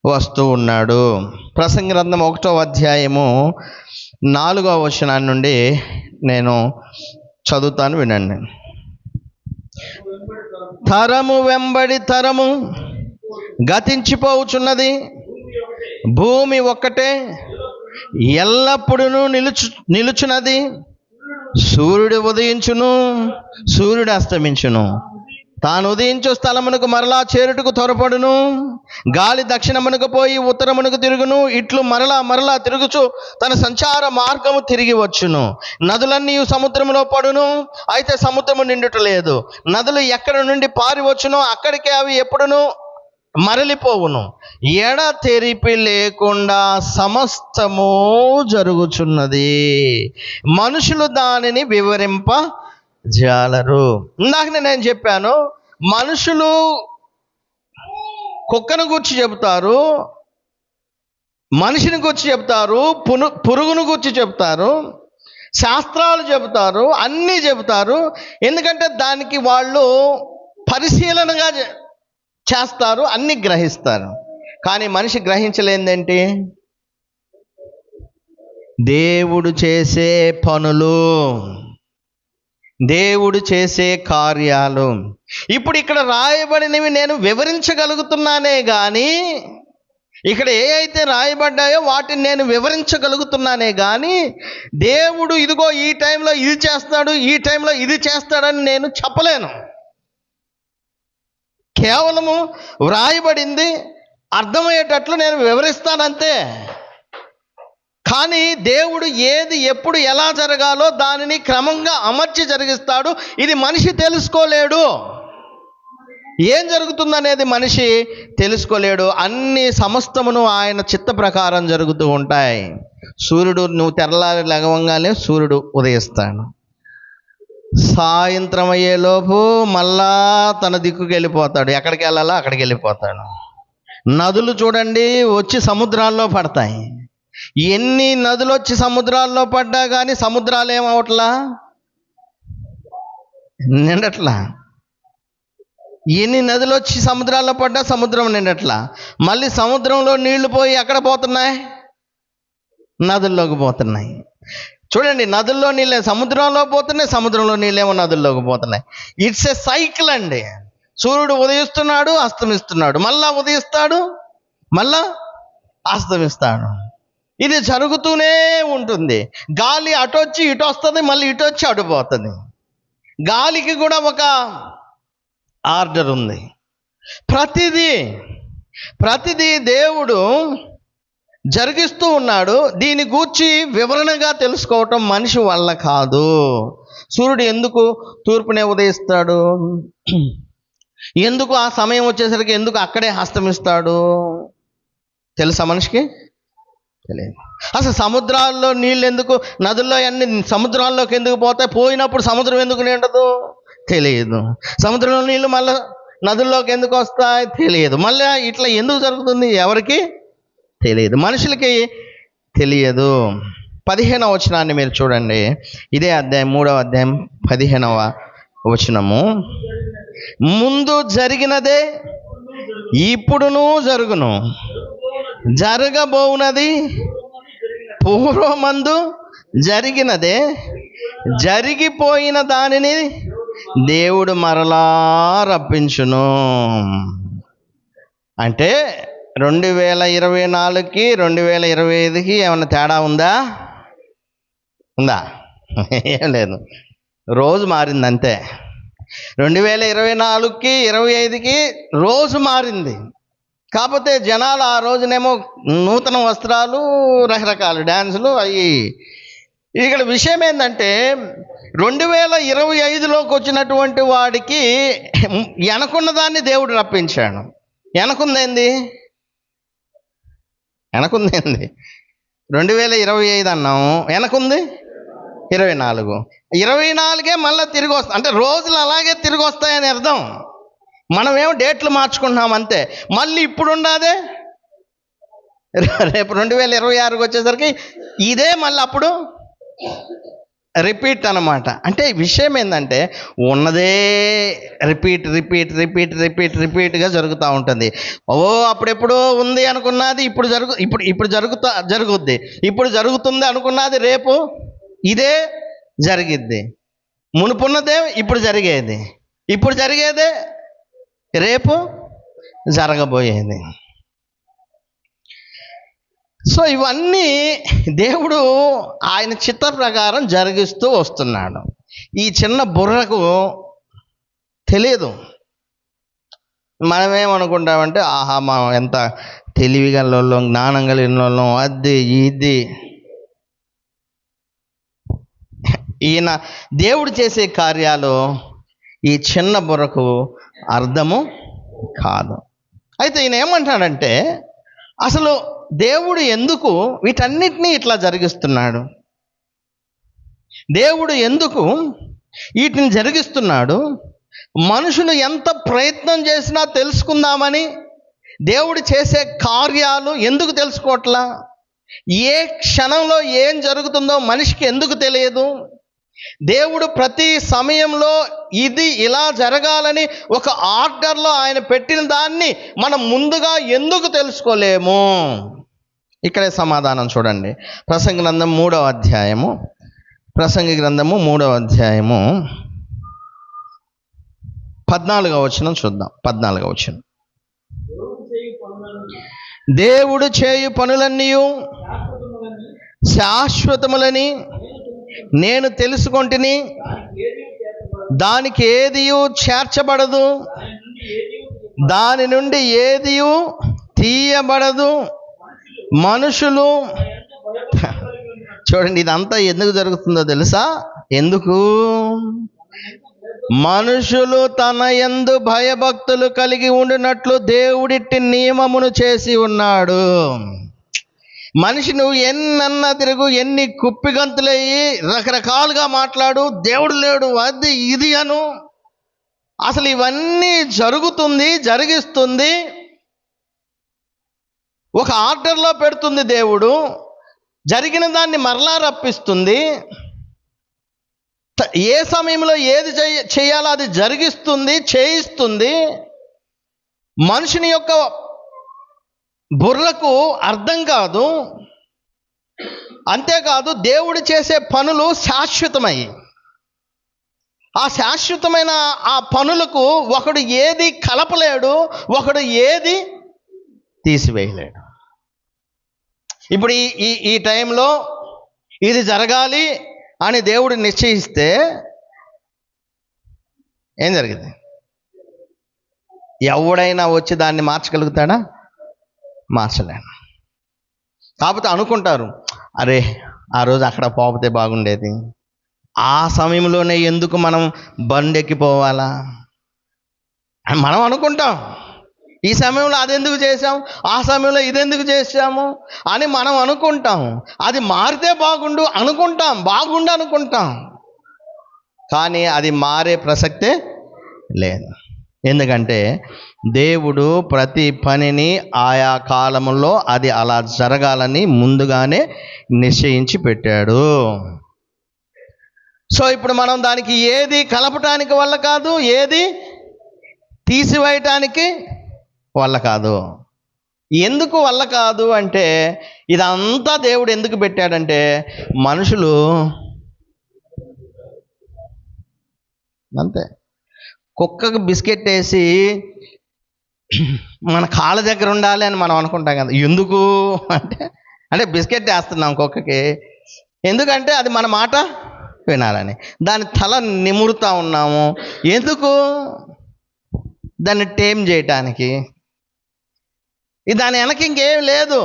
A: వస్తూ ఉన్నాడు. ప్రసంగి గ్రంథం 1వ అధ్యాయము 4వ వచనం నుండి నేను చదువుతాను, వినండి. తరము వెంబడి తరము గతించిపోవుచున్నది, భూమి ఒక్కటే ఎల్లప్పుడూ నిలుచున్నది. సూర్యుడు ఉదయించును, సూర్యుడు అస్తమించును, తాను ఉదయించు స్థలమునకు మరలా చేరుటకు త్వరపడును. గాలి దక్షిణమునకు పోయి ఉత్తరమునకు తిరుగును, ఇట్లు మరలా తిరుగుచు తన సంచార మార్గము తిరిగి వచ్చును. నదులన్నీ సముద్రములో పడును, అయితే సముద్రము నిండుట లేదు. నదులు ఎక్కడ నుండి పారి వచ్చునో అక్కడికే అవి ఎప్పుడును మరలిపోవును. ఎడతెరిపి లేకుండా సమస్తము జరుగుచున్నది, మనుషులు దానిని వివరింప జాలరు. ఇందాక నేను చెప్పాను, మనుషులు కుక్కను గూర్చి చెబుతారు, మనిషిని గూర్చి చెబుతారు, పురుగును గూర్చి చెబుతారు, శాస్త్రాలు చెబుతారు, అన్నీ చెబుతారు. ఎందుకంటే దానికి వాళ్ళు పరిశీలనగా చేస్తారు, అన్ని గ్రహిస్తారు. కానీ మనిషి గ్రహించలేదేంటి? దేవుడు చేసే పనులు, దేవుడు చేసే కార్యాలు. ఇప్పుడు ఇక్కడ రాయబడినవి నేను వివరించగలుగుతున్నానే కానీ ఇక్కడ ఏ అయితే రాయబడ్డాయో వాటిని నేను వివరించగలుగుతున్నానే కానీ దేవుడు ఇదిగో ఈ టైంలో ఇది చేస్తాడు, ఈ టైంలో ఇది చేస్తాడని నేను చెప్పలేను. కేవలము వ్రాయబడింది అర్థమయ్యేటట్లు నేను వివరిస్తానంతే. కానీ దేవుడు ఏది ఎప్పుడు ఎలా జరగాలో దానిని క్రమంగా అమర్చి జరిగిస్తాడు. ఇది మనిషి తెలుసుకోలేడు. ఏం జరుగుతుందనేది మనిషి తెలుసుకోలేడు. అన్ని సమస్తమును ఆయన చిత్త ప్రకారం జరుగుతూ ఉంటాయి. సూర్యుడు నువ్వు తెల్లారి లెగవంగానే సూర్యుడు ఉదయిస్తాడు. సాయంత్రం అయ్యేలోపు మళ్ళా తన దిక్కుకి వెళ్ళిపోతాడు. ఎక్కడికి వెళ్ళాలో అక్కడికి వెళ్ళిపోతాడు. నదులు చూడండి వచ్చి సముద్రాల్లో పడతాయి. ఎన్ని నదులు వచ్చి సముద్రాల్లో పడ్డా కానీ సముద్రాలు ఏమవట్లా, నిండట్లా. ఎన్ని నదులు వచ్చి సముద్రాల్లో పడ్డా సముద్రం నిండట్లా. మళ్ళీ సముద్రంలో నీళ్లు పోయి ఎక్కడ పోతున్నాయి? నదుల్లోకి పోతున్నాయి. చూడండి, నదుల్లో నీళ్ళే సముద్రంలో పోతున్నాయి, సముద్రంలో నీళ్ళేమో నదుల్లోకి పోతున్నాయి. ఇట్స్ ఏ సైకిల్ అండి. సూర్యుడు ఉదయిస్తున్నాడు, అస్తమిస్తున్నాడు, మళ్ళా ఉదయిస్తాడు, మళ్ళా అస్తమిస్తాడు. ఇది జరుగుతూనే ఉంటుంది. గాలి అటు వచ్చి ఇటు వస్తుంది, మళ్ళీ ఇటు వచ్చి అటు పోతుంది. గాలికి కూడా ఒక ఆర్డర్ ఉంది. ప్రతిదీ దేవుడు జరిగిస్తూ ఉన్నాడు. దీని గూర్చి వివరణగా తెలుసుకోవటం మనిషి వల్ల కాదు. సూర్యుడు ఎందుకు తూర్పునే ఉదయిస్తాడు, ఎందుకు ఆ సమయం వచ్చేసరికి ఎందుకు అక్కడే హస్తమిస్తాడు తెలుసా మనిషికి? తెలియదు. అసలు సముద్రాల్లో నీళ్ళు ఎందుకు, నదుల్లో అన్ని సముద్రాల్లోకి ఎందుకు పోతాయి, పోయినప్పుడు సముద్రం ఎందుకు నిండదు తెలియదు. సముద్రంలో నీళ్ళు మళ్ళీ నదుల్లోకి ఎందుకు వస్తాయి తెలియదు. మళ్ళీ ఇట్లా ఎందుకు జరుగుతుంది ఎవరికి తెలియదు, మనుషులకి తెలియదు. 15వ వచనాన్ని మీరు చూడండి. ఇదే అధ్యాయం 3వ అధ్యాయం 15వ వచనము. ముందు జరిగినదే ఇప్పుడును జరుగును, జరగబోవునది పూర్వమందు జరిగినదే, జరిగిపోయిన దానిని దేవుడు మరలా రప్పించును. అంటే 2024కి 2025కి ఏమన్నా తేడా ఉందా? ఏం లేదు, రోజు మారింది అంతే. 2024కి 25కి రోజు మారింది. కాకపోతే జనాలు ఆ రోజునేమో నూతన వస్త్రాలు, రకరకాల డ్యాన్సులు అవి. ఇక్కడ విషయం ఏంటంటే 2025లోకి వచ్చినటువంటి వాడికి వెనకున్న దాన్ని దేవుడు రప్పించాడు. వెనకుందేంది 2025 అన్నాము, వెనకుంది 24 మళ్ళీ తిరిగి వస్తాయి. అంటే రోజులు అలాగే తిరిగి వస్తాయని అర్థం. మనమేమో డేట్లు మార్చుకుంటున్నాం అంతే. మళ్ళీ ఇప్పుడు ఉండాదే రేపు 2026కి వచ్చేసరికి ఇదే మళ్ళీ అప్పుడు రిపీట్ అన్నమాట. అంటే విషయం ఏంటంటే ఉన్నదే రిపీట్గా జరుగుతూ ఉంటుంది. అప్పుడెప్పుడో ఉంది అనుకున్నది ఇప్పుడు జరుగుద్ది. ఇప్పుడు జరుగుతుంది అనుకున్నది రేపు ఇదే జరిగిద్ది. మునుపున్నదే ఇప్పుడు జరిగేదే రేపు జరగబోయేది. సో ఇవన్నీ దేవుడు ఆయన చిత్త ప్రకారం జరిగిస్తూ వస్తున్నాడు. ఈ చిన్న బుర్రకు తెలియదు. మనమేమనుకుంటామంటే ఆహా మనం ఎంత తెలివిగల జ్ఞానం కలిగిన వాళ్ళం, అది ఇది. ఈయన దేవుడు చేసే కార్యాలు ఈ చిన్న బుర్రకు అర్థము కాదు. అయితే ఈయన ఏమంటాడంటే అసలు దేవుడు ఎందుకు వీటన్నిటినీ ఇట్లా జరిగిస్తున్నాడు, దేవుడు ఎందుకు వీటిని జరిగిస్తున్నాడు, మనుషులు ఎంత ప్రయత్నం చేసినా తెలుసుకుందామని దేవుడు చేసే కార్యాలు ఎందుకు తెలుసుకోవట్లా, ఏ క్షణంలో ఏం జరుగుతుందో మనిషికి ఎందుకు తెలియదు, దేవుడు ప్రతి సమయంలో ఇది ఇలా జరగాలని ఒక ఆర్డర్లో ఆయన పెట్టిన దాన్ని మనం ముందుగా ఎందుకు తెలుసుకోలేము? ఇక్కడే సమాధానం చూడండి. ప్రసంగి గ్రంథం 3వ అధ్యాయము 14వ వచనం చూద్దాం. 14వ వచనం. దేవుడు చేయు పనులన్నీ శాశ్వతములని నేను తెలుసుకొంటిని, దానికి ఏదియు చేర్చబడదు, దాని నుండి ఏదియు తీయబడదు. మనుషులు చూడండి, ఇదంతా ఎందుకు జరుగుతుందో తెలుసా? ఎందుకు? మనుషులు తన యందు భయభక్తులు కలిగి ఉండినట్లు దేవుడిట్టి నియమమును చేసి ఉన్నాడు. మనిషి నువ్వు ఎన్నన్నా తిరుగు, ఎన్ని కుప్పిగంతులయ్యి రకరకాలుగా మాట్లాడు, దేవుడు లేడు అది ఇది అను, అసలు ఇవన్నీ జరిగిస్తుంది, ఒక ఆర్డర్లో పెడుతుంది దేవుడు. జరిగిన దాన్ని మరలా రప్పిస్తుంది. ఏ సమయంలో ఏది చేయాలో అది చేయిస్తుంది. మనుషుని యొక్క బుర్రకు అర్థం కాదు. అంతేకాదు, దేవుడు చేసే పనులు శాశ్వతమై, ఆ శాశ్వతమైన ఆ పనులకు ఒకడు ఏది కలపలేడు, ఒకడు ఏది తీసివేయలేడు. ఇప్పుడు ఈ టైంలో ఇది జరగాలి అని దేవుడు నిశ్చయిస్తే ఏం జరిగింది? ఎవడైనా వచ్చి దాన్ని మార్చగలుగుతాడా? మార్చలేను. కాకపోతే అనుకుంటారు, అరే ఆ రోజు అక్కడ పోతే బాగుండేది, ఆ సమయంలోనే ఎందుకు మనం బండెక్కిపోవాలా మనం అనుకుంటాం. ఈ సమయంలో అదెందుకు చేసాం, ఆ సమయంలో ఇదెందుకు చేసాము అని మనం అనుకుంటాం. అది మారితే బాగుండు అనుకుంటాం, కానీ అది మారే ప్రసక్తే లేదు. ఎందుకంటే దేవుడు ప్రతి పనిని ఆయా కాలంలో అది అలా జరగాలని ముందుగానే నిశ్చయించి పెట్టాడు. సో ఇప్పుడు మనం దానికి ఏది కలపటానికి వల్ల కాదు, ఏది తీసివేయటానికి వల్ల కాదు. ఎందుకు వల్ల కాదు అంటే, ఇదంతా దేవుడు ఎందుకు పెట్టాడంటే, మనుషులు అంతే. కుక్కకు బిస్కెట్ వేసి మన కాళ్ళ దగ్గర ఉండాలి అని మనం అనుకుంటాం కదా. ఎందుకు అంటే బిస్కెట్ వేస్తున్నాం కుక్కకి, ఎందుకంటే అది మన మాట వినాలని. దాని తల నిమురుతా ఉన్నాము, ఎందుకు? దాన్ని టేమ్ చేయటానికి. దాని వెనక ఇంకేం లేదు.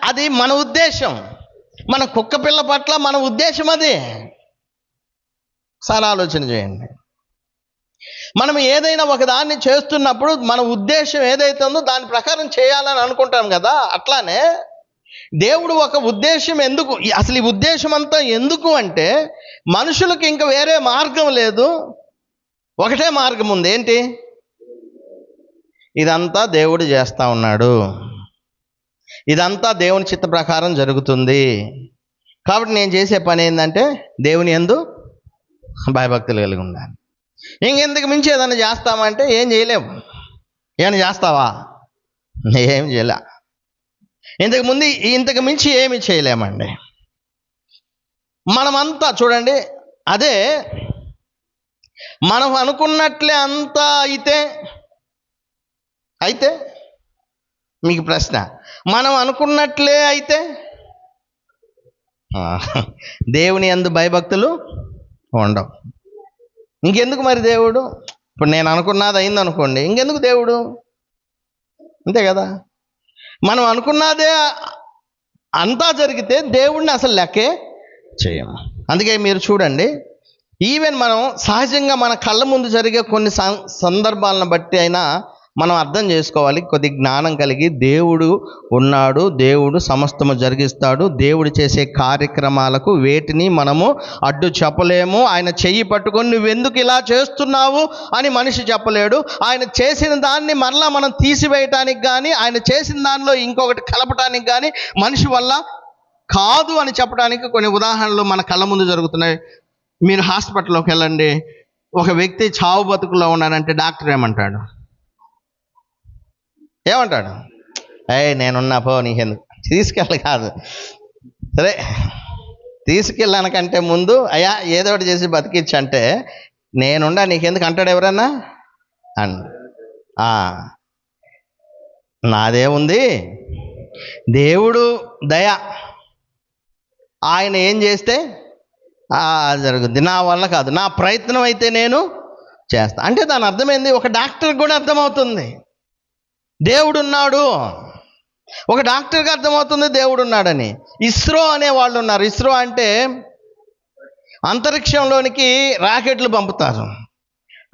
A: అది మన ఉద్దేశం, మన కుక్క పిల్ల పట్ల మన ఉద్దేశం అది. సార్ ఆలోచన చేయండి. మనం ఏదైనా ఒక దాన్ని చేస్తున్నప్పుడు మన ఉద్దేశం ఏదైతే ఉందో దాని ప్రకారం చేయాలని అనుకుంటాం కదా. అట్లానే దేవుడు ఒక ఉద్దేశం ఎందుకు, అసలు ఈ ఉద్దేశం అంతా ఎందుకు అంటే, మనుషులకు ఇంకా వేరే మార్గం లేదు, ఒకటే మార్గం ఉంది. ఏంటి? ఇదంతా దేవుడు చేస్తూ ఉన్నాడు, ఇదంతా దేవుని చిత్త ప్రకారం జరుగుతుంది. కాబట్టి నేను చేసే పని ఏంటంటే దేవుని యందు భయభక్తులు కలిగి ఉండాలి. ఇంకెందుకు మించి ఏదైనా చేస్తామంటే ఏం చేయలేము. ఏమైనా చేస్తావా? ఏం చేయలే. ఇంతకు మించి ఏమి చేయలేమండి. మనమంతా చూడండి, అదే మనం అనుకున్నట్లే అంతా అయితే మీకు ప్రశ్న, మనం అనుకున్నట్లే అయితే దేవుని యందు భయభక్తులు ఉండవు. ఇంకెందుకు మరి దేవుడు? ఇప్పుడు నేను అనుకున్నది అయింది అనుకోండి, ఇంకెందుకు దేవుడు? అంతే కదా. మనం అనుకున్నదే అంతా జరిగితే దేవుడిని అసలు లెక్కే చేయము. అందుకే మీరు చూడండి, ఈవెన్ మనం సహజంగా మన కళ్ళ ముందు జరిగే కొన్ని సందర్భాలను బట్టి అయినా మనం అర్థం చేసుకోవాలి, కొద్ది జ్ఞానం కలిగి. దేవుడు ఉన్నాడు, దేవుడు సమస్తము జరిగిస్తాడు. దేవుడు చేసే కార్యక్రమాలకు వేటిని మనము అడ్డు చెప్పలేము. ఆయన చెయ్యి పట్టుకొని నువ్వెందుకు ఇలా చేస్తున్నావు అని మనిషి చెప్పలేడు. ఆయన చేసిన దాన్ని మరలా మనం తీసివేయటానికి కానీ, ఆయన చేసిన దానిలో ఇంకొకటి కలపటానికి కానీ మనిషి వల్ల కాదు అని చెప్పడానికి కొన్ని ఉదాహరణలు మన కళ్ళ ముందు జరుగుతున్నాయి. మీరు హాస్పిటల్లోకి వెళ్ళండి, ఒక వ్యక్తి చావు బతుకుల్లో ఉన్నాడంటే డాక్టర్ ఏమంటాడు? నేనున్నా పో, నీకెందుకు, తీసుకెళ్ళి కాదు, సరే తీసుకెళ్ళానికంటే ముందు అయ్యా ఏదో ఒకటి చేసి బతికిచ్చు అంటే నేనుండా నీకెందుకు అంటాడు ఎవరన్నా నాదే ఉంది, దేవుడు దయ, ఆయన ఏం చేస్తే జరుగుద్ది, నా వల్ల కాదు, నా ప్రయత్నం అయితే నేను చేస్తా. అంటే దాని అర్థమైంది, ఒక డాక్టర్కి కూడా అర్థమవుతుంది దేవుడు ఉన్నాడు. ఒక డాక్టర్కి అర్థమవుతుంది దేవుడు ఉన్నాడని. ఇస్రో అనే వాళ్ళు ఉన్నారు. ఇస్రో అంటే అంతరిక్షంలోనికి రాకెట్లు పంపుతారు.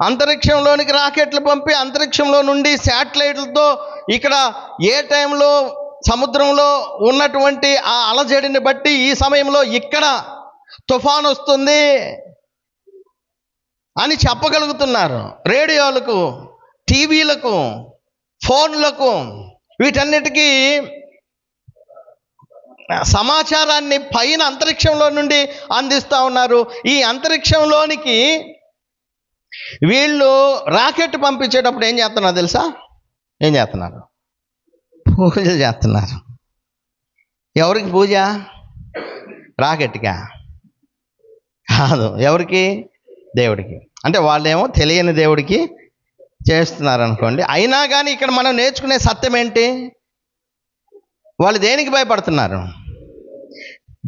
A: అంతరిక్షంలోనికి రాకెట్లు పంపి అంతరిక్షంలో నుండి శాటిలైట్లతో ఇక్కడ ఏ టైంలో సముద్రంలో ఉన్నటువంటి ఆ అలజడిని బట్టి ఈ సమయంలో ఇక్కడ తుఫాన్ వస్తుంది అని చెప్పగలుగుతున్నారు. రేడియోలకు, టీవీలకు, ఫోన్లకు, వీటన్నిటికీ సమాచారాన్ని పైన అంతరిక్షంలో నుండి అందిస్తూ ఉన్నారు. ఈ అంతరిక్షంలోనికి వీళ్ళు రాకెట్ పంపించేటప్పుడు ఏం చేస్తున్నారు తెలుసా? ఏం చేస్తున్నారు? పూజలు చేస్తున్నారు. ఎవరికి పూజ? రాకెట్కా కాదు, ఎవరికి? దేవుడికి. అంటే వాళ్ళేమో తెలియని దేవుడికి చేస్తున్నారు అనుకోండి. అయినా కానీ ఇక్కడ మనం నేర్చుకునే సత్యం ఏంటి? వాళ్ళు దేనికి భయపడుతున్నారు?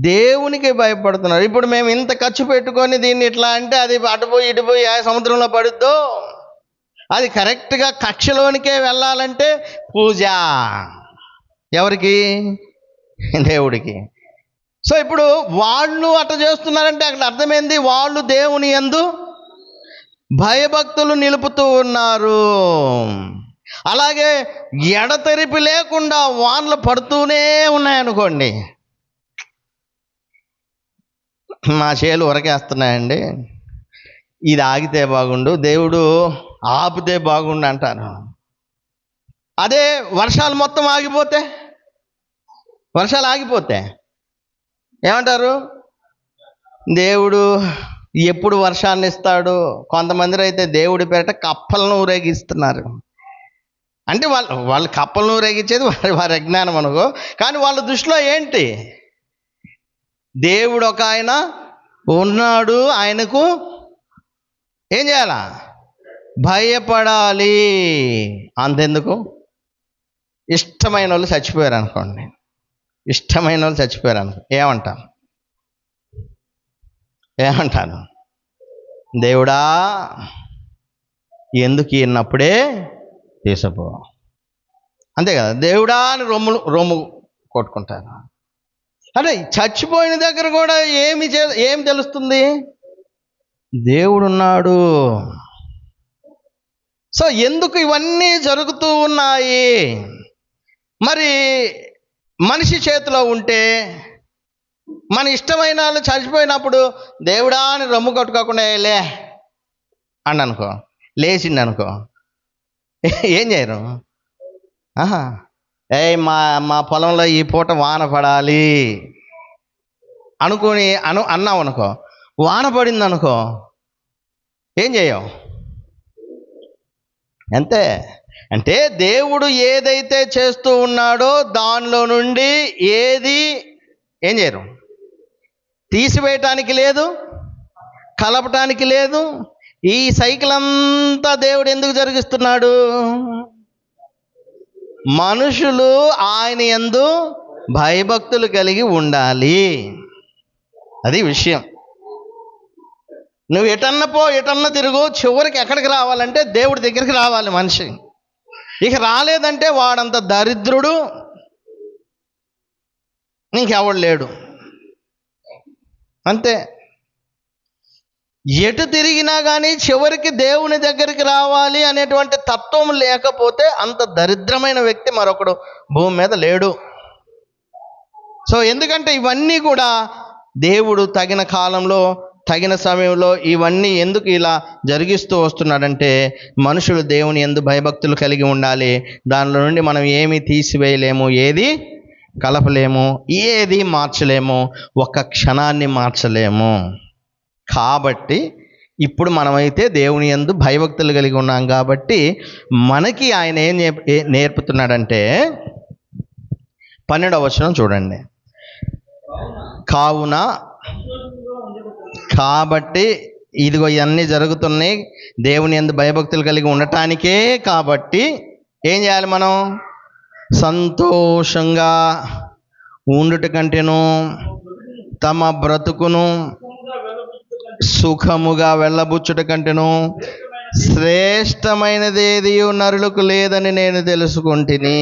A: దేవునికి భయపడుతున్నారు. ఇప్పుడు మేము ఇంత ఖర్చు పెట్టుకొని దీన్ని ఇట్లా అంటే అది అటుపోయి ఇటుపోయి సముద్రంలో పడుద్దో, అది కరెక్ట్గా కక్షలోనికే వెళ్ళాలంటే పూజ ఎవరికి? దేవుడికి. సో ఇప్పుడు వాళ్ళు అట్లా చేస్తున్నారంటే అక్కడ అర్థమైంది, వాళ్ళు దేవుని యందు భయభక్తులు నిలుపుతూ ఉన్నారు. అలాగే ఎడతెరిపి లేకుండా వానలు పడుతూనే ఉన్నాయనుకోండి. మా చేలు ఉరకేస్తున్నాయండి, ఇది ఆగితే బాగుండు, దేవుడు ఆపితే బాగుండు అంటారు. అదే వర్షాలు మొత్తం ఆగిపోతే, వర్షాలు ఆగిపోతే ఏమంటారు? దేవుడు ఎప్పుడు వర్షాన్ని ఇస్తాడు? కొంతమంది అయితే దేవుడి పేరిట కప్పలను ఊరేగిస్తున్నారు. అంటే వాళ్ళు కప్పలను ఊరేగించేది వారి అజ్ఞానం అనుకో. కానీ వాళ్ళ దృష్టిలో ఏంటి? దేవుడు ఒక ఆయన ఉన్నాడు, ఆయనకు ఏం చేయాలా? భయపడాలి. అంతెందుకు, ఇష్టమైన వాళ్ళు చచ్చిపోయారు అనుకోండి, ఇష్టమైన వాళ్ళు చచ్చిపోయారు అనుకో, ఏమంటాను? దేవుడా ఎందుకు ఈయనప్పుడే తీసుకుపో, అంతే కదా. దేవుడా అని రొమ్ము కొట్టుకుంటారు. అంటే చచ్చిపోయిన దగ్గర కూడా ఏమి తెలుస్తుంది? దేవుడున్నాడు. సో ఎందుకు ఇవన్నీ జరుగుతూ ఉన్నాయి? మరి మనిషి చేతిలో ఉంటే, మన ఇష్టమైన వాళ్ళు చచ్చిపోయినప్పుడు దేవుడా అని రొమ్ము కొట్టుకోకుండా లే అని అనుకో, లేచింది అనుకో, ఏం చేయరు? మా పొలంలో ఈ పూట వాన పడాలి అనుకుని అన్నావు అనుకో, వాన పడింది అనుకో, ఏం చేయవు? అంతే. అంటే దేవుడు ఏదైతే చేస్తూ ఉన్నాడో దానిలో నుండి ఏం చేయరు, తీసివేయటానికి లేదు, కలపటానికి లేదు. ఈ సైకిల్ అంతా దేవుడు ఎందుకు జరిగిస్తున్నాడు? మనుషులు ఆయన యందు భయభక్తులు కలిగి ఉండాలి. అది విషయం. నువ్వు ఎటన్నా తిరుగు, చివరికి ఎక్కడికి రావాలంటే దేవుడి దగ్గరికి రావాలి మనిషి. ఇక రాలేదంటే వాడంత దరిద్రుడు ఇంకెవడు లేడు. అంతే. ఎటు తిరిగినా కానీ చివరికి దేవుని దగ్గరికి రావాలి అనేటువంటి తత్వం లేకపోతే అంత దరిద్రమైన వ్యక్తి మరొకడు భూమి మీద లేడు. సో ఎందుకంటే ఇవన్నీ కూడా దేవుడు తగిన కాలంలో, తగిన సమయంలో ఇవన్నీ ఎందుకు ఇలా జరిగిస్తూ వస్తున్నాడంటే మనుషులు దేవుని యందు భయభక్తులు కలిగి ఉండాలి. దానిలో నుండి మనం ఏమీ తీసివేయలేము, ఏది కలపలేము, ఏది మార్చలేము, ఒక్క క్షణాన్ని మార్చలేము. కాబట్టి ఇప్పుడు మనమైతే దేవుని యందు భయభక్తులు కలిగి ఉన్నాం కాబట్టి మనకి ఆయన ఏం నేర్పుతున్నాడంటే 12వ వచనం చూడండి. కావున, కాబట్టి ఇదిగో ఇవన్నీ జరుగుతున్నాయి దేవుని యందు భయభక్తులు కలిగి ఉండటానికే. కాబట్టి ఏం చేయాలి మనం? సంతోషంగా ఉండుట కంటేను తమ బ్రతుకును సుఖముగా వెళ్ళబుచ్చుట కంటేను శ్రేష్టమైనదేది నరులకు లేదని నేను తెలుసుకుంటుని.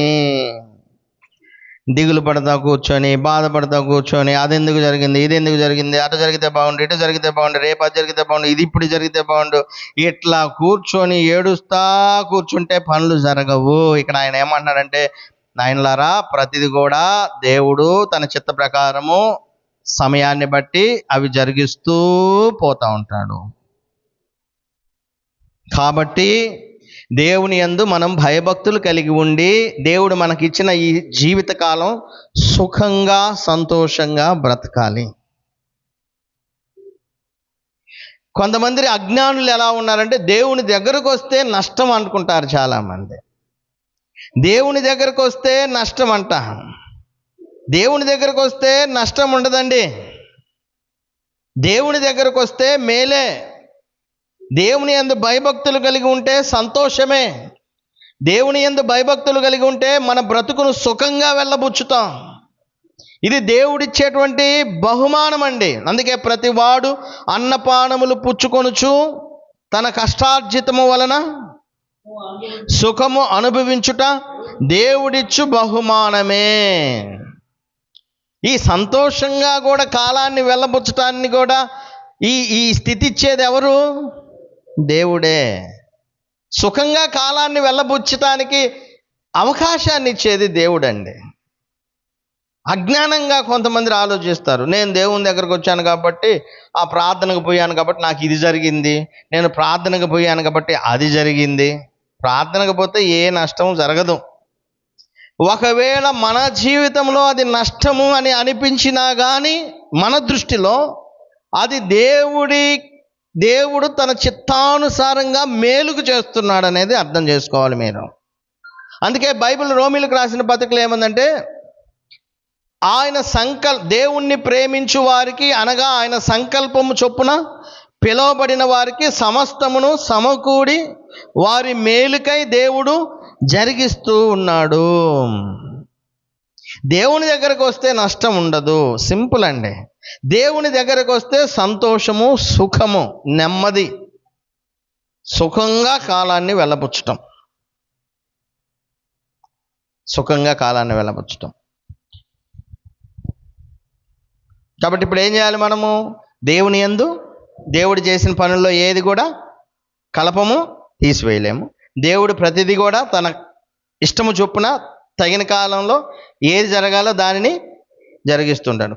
A: దిగులు పడతా కూర్చొని, బాధపడతా కూర్చొని, అది ఎందుకు జరిగింది, ఇది ఎందుకు జరిగింది, అటు జరిగితే బాగుండు, ఇటు జరిగితే బాగుండు, రేపు అది జరిగితే బాగుండు, ఇది ఇప్పుడు జరిగితే బాగుండు, ఇట్లా కూర్చొని ఏడుస్తా కూర్చుంటే పనులు జరగవు. ఇక్కడ ఆయన ఏమంటున్నాడంటే, నాయనలారా, ప్రతిది కూడా దేవుడు తన చిత్త ప్రకారము సమయాన్ని బట్టి అవి జరిగిస్తూ పోతా ఉంటాడు. కాబట్టి దేవుని యందు మనం భయభక్తులు కలిగి ఉండి, దేవుడు మనకిచ్చిన ఈ జీవితకాలం సుఖంగా సంతోషంగా బ్రతకాలి. కొంతమంది అజ్ఞానులు ఎలా ఉన్నారంటే, దేవుని దగ్గరకు వస్తే నష్టం అనుకుంటారు చాలామంది. దేవుని దగ్గరకు వస్తే నష్టం అంట. దేవుని దగ్గరకు వస్తే నష్టం ఉండదండి. దేవుని దగ్గరకు వస్తే మేలే. దేవుని యందు భయభక్తులు కలిగి ఉంటే సంతోషమే. దేవుని యందు భయభక్తులు కలిగి ఉంటే మన బ్రతుకును సుఖంగా వెళ్ళబుచ్చుతాం. ఇది దేవుడిచ్చేటువంటి బహుమానం అండి. అందుకే ప్రతివాడు అన్నపానములు పుచ్చుకొనుచు తన కష్టార్జితము వలన సుఖము అనుభవించుట దేవుడిచ్చు బహుమానమే. ఈ సంతోషంగా కూడా కాలాన్ని వెళ్ళబుచ్చటాన్ని కూడా ఈ స్థితి ఇచ్చేది ఎవరు? దేవుడే. సుఖంగా కాలాన్ని వెళ్ళబుచ్చటానికి అవకాశాన్ని ఇచ్చేది దేవుడండి. అజ్ఞానంగా కొంతమంది ఆలోచిస్తారు, నేను దేవుని దగ్గరకు వచ్చాను కాబట్టి, ఆ ప్రార్థనకు పోయాను కాబట్టి నాకు ఇది జరిగింది, నేను ప్రార్థనకు పోయాను కాబట్టి అది జరిగింది. ప్రార్థనకు పోతే ఏ నష్టం జరగదు. ఒకవేళ మన జీవితంలో అది నష్టము అని అనిపించినా కానీ మన దృష్టిలో అది దేవుడు తన చిత్తానుసారంగా మేలుకు చేస్తున్నాడు అనేది అర్థం చేసుకోవాలి మీరు. అందుకే బైబిల్ రోమీలకు రాసిన పత్రికలో ఏమందంటే, దేవుణ్ణి ప్రేమించు వారికి, అనగా ఆయన సంకల్పము చొప్పున పిలువబడిన వారికి సమస్తమును సమకూడి వారి మేలుకై దేవుడు జరిగిస్తూ ఉన్నాడు. దేవుని దగ్గరకు వస్తే నష్టం ఉండదు. సింపుల్ అండి. దేవుని దగ్గరకు వస్తే సంతోషము, సుఖము, నెమ్మది, సుఖంగా కాలాన్ని వెళ్ళబుచ్చటం. సుఖంగా కాలాన్ని వెళ్ళబుచ్చటం. కాబట్టి ఇప్పుడు ఏం చేయాలి మనము? దేవుని యందు దేవుడు చేసిన పనుల్లో ఏది కూడా కలపము తీసివేయలేము. దేవుడు ప్రతిదీ కూడా తన ఇష్టము చొప్పున తగిన కాలంలో ఏది జరగాలో దానిని జరిగిస్తుంటాడు.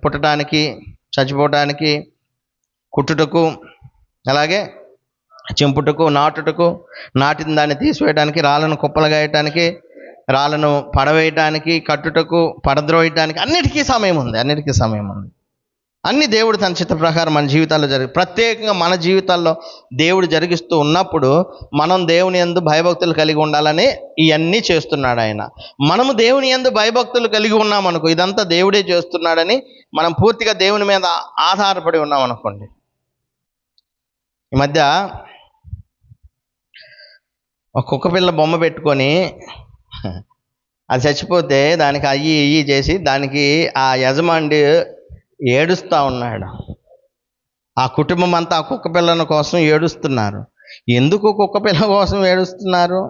A: పుట్టడానికి, చచ్చిపోవటానికి, కుట్టుటకు, అలాగే చింపుటకు, నాటుటకు, నాటిన దాన్ని తీసివేయడానికి, రాళ్ళను కుప్పలుగా వేయటానికి, రాళ్ళను పడవేయటానికి, కట్టుటకు, పడద్రోయటానికి, అన్నిటికీ సమయం ఉంది. అన్ని దేవుడు తన చిత్త ప్రకారం మన జీవితాల్లో ప్రత్యేకంగా మన జీవితాల్లో దేవుడు జరిగిస్తూ ఉన్నప్పుడు మనం దేవుని యందు భయభక్తులు కలిగి ఉండాలని ఇవన్నీ చేస్తున్నాడు ఆయన. మనము దేవుని యందు భయభక్తులు కలిగి ఉన్నామనుకో, ఇదంతా దేవుడే చేస్తున్నాడని మనం పూర్తిగా దేవుని మీద ఆధారపడి ఉన్నాం అనుకోండి. ఈ మధ్య ఒక కుక్క పిల్ల బొమ్మ పెట్టుకొని అది చచ్చిపోతే దానికి అయ్యి చేసి దానికి ఆ యజమాని ఏడుస్తూ ఉన్నాడు. ఆ కుటుంబం అంతా ఆ కుక్క పిల్లల కోసం ఏడుస్తున్నారు. ఎందుకు కుక్క పిల్ల కోసం ఏడుస్తున్నారు?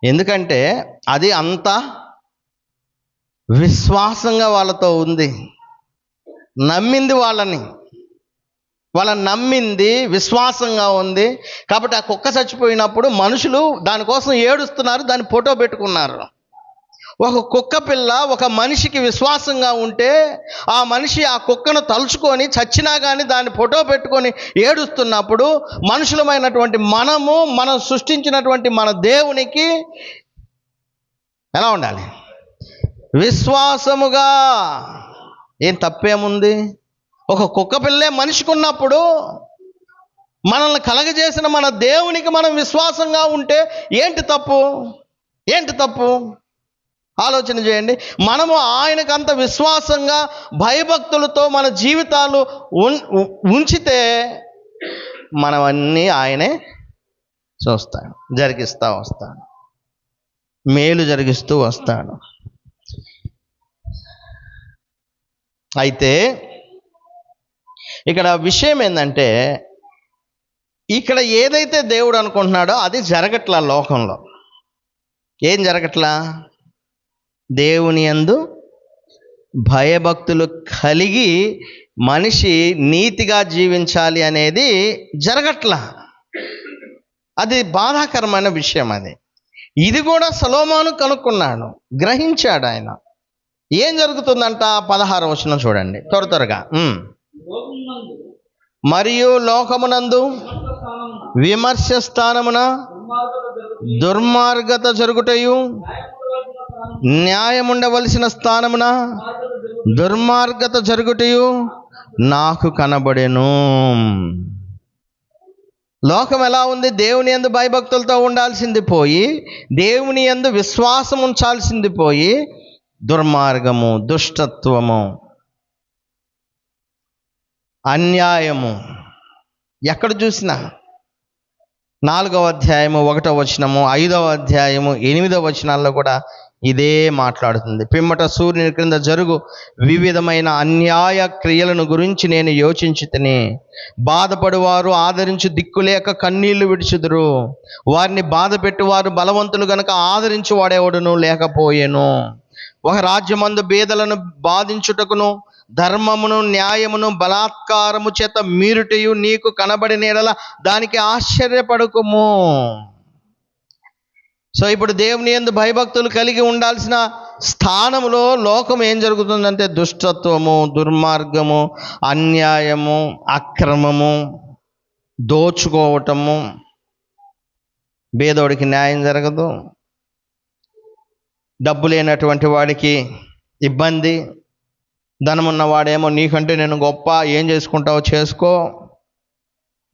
A: ఎందుకంటే అది అంత విశ్వాసంగా వాళ్ళతో ఉంది. నమ్మింది వాళ్ళని నమ్మింది, విశ్వాసంగా ఉంది. కాబట్టి ఆ కుక్క చచ్చిపోయినప్పుడు మనుషులు దానికోసం ఏడుస్తున్నారు, దాన్ని ఫోటో పెట్టుకున్నారు. ఒక కుక్క పిల్ల ఒక మనిషికి విశ్వాసంగా ఉంటే ఆ మనిషి ఆ కుక్కను తలుచుకొని చచ్చినా కానీ దాన్ని ఫోటో పెట్టుకొని ఏడుస్తున్నప్పుడు మనుషులమైనటువంటి మనం సృష్టించినటువంటి మన దేవునికి ఎలా ఉండాలి? విశ్వాసముగా. ఏం తప్పేముంది? ఒక కుక్క పిల్లే మనిషికి ఉన్నప్పుడు మనల్ని కలగజేసిన మన దేవునికి మనం విశ్వాసంగా ఉంటే ఏంటి తప్పు? ఆలోచన చేయండి. మనము ఆయనకంత విశ్వాసంగా భయభక్తులతో మన జీవితాలు ఉంచితే మనవన్నీ ఆయనే చూస్తాడు, జరిగిస్తూ వస్తాడు. మేలు జరిగిస్తూ వస్తాడు. అయితే ఇక్కడ విషయం ఏంటంటే, ఇక్కడ ఏదైతే దేవుడు అనుకుంటున్నాడో అది జరగట్లా లోకంలో. ఏం జరగట్లా? దేవుని యందు భయభక్తులు కలిగి మనిషి నీతిగా జీవించాలి అనేది జరగట్లా. అది బాధాకరమైన విషయం. ఇది కూడా సొలొమోను కనుక్కున్నాడు, గ్రహించాడు ఆయన. ఏం జరుగుతుందంట? 16వ వచనం చూడండి త్వరగా. మరియు లోకమునందు విమర్శ స్థానమున దుర్మార్గత జరుగుటయు, న్యాయముండవలసిన స్థానమున దుర్మార్గత జరుగుటయు నాకు కనబడెను. లోకం ఎలా ఉంది? దేవుని యందు భయభక్తులతో ఉండాల్సింది పోయి, దేవుని యందు విశ్వాసం ఉంచాల్సింది పోయి, దుర్మార్గము, దుష్టత్వము, అన్యాయము ఎక్కడ చూసినా. 4వ అధ్యాయము 1వ వచనము, 5వ అధ్యాయము 8వ వచనాల్లో కూడా ఇదే మాట్లాడుతుంది. పిమ్మట సూర్యుని క్రింద జరుగు వివిధమైన అన్యాయ క్రియలను గురించి నేను యోచించితిని. బాధపడువారు ఆదరించు దిక్కులేక కన్నీళ్లు విడిచుదురు. వారిని బాధ పెట్టువారు బలవంతులు గనుక ఆదరించు వాడేవాడును లేకపోయెను. ఒక రాజ్యమందు బీదలను బాధించుటకును, ధర్మమును న్యాయమును బలాత్కారము చేత మీరుటయు నీకు కనబడిన యెడల దానికి ఆశ్చర్యపడకుము. సో ఇప్పుడు దేవుని యందు భయభక్తులు కలిగి ఉండాల్సిన స్థానంలో లోకం ఏం జరుగుతుందంటే దుష్టత్వము, దుర్మార్గము, అన్యాయము, అక్రమము, దోచుకోవటము. బేదోడికి న్యాయం జరగదు, డబ్బు లేనటువంటి వాడికి ఇబ్బంది, ధనమున్నవాడేమో నీకంటే నేను గొప్ప, ఏం చేసుకుంటావో చేసుకో,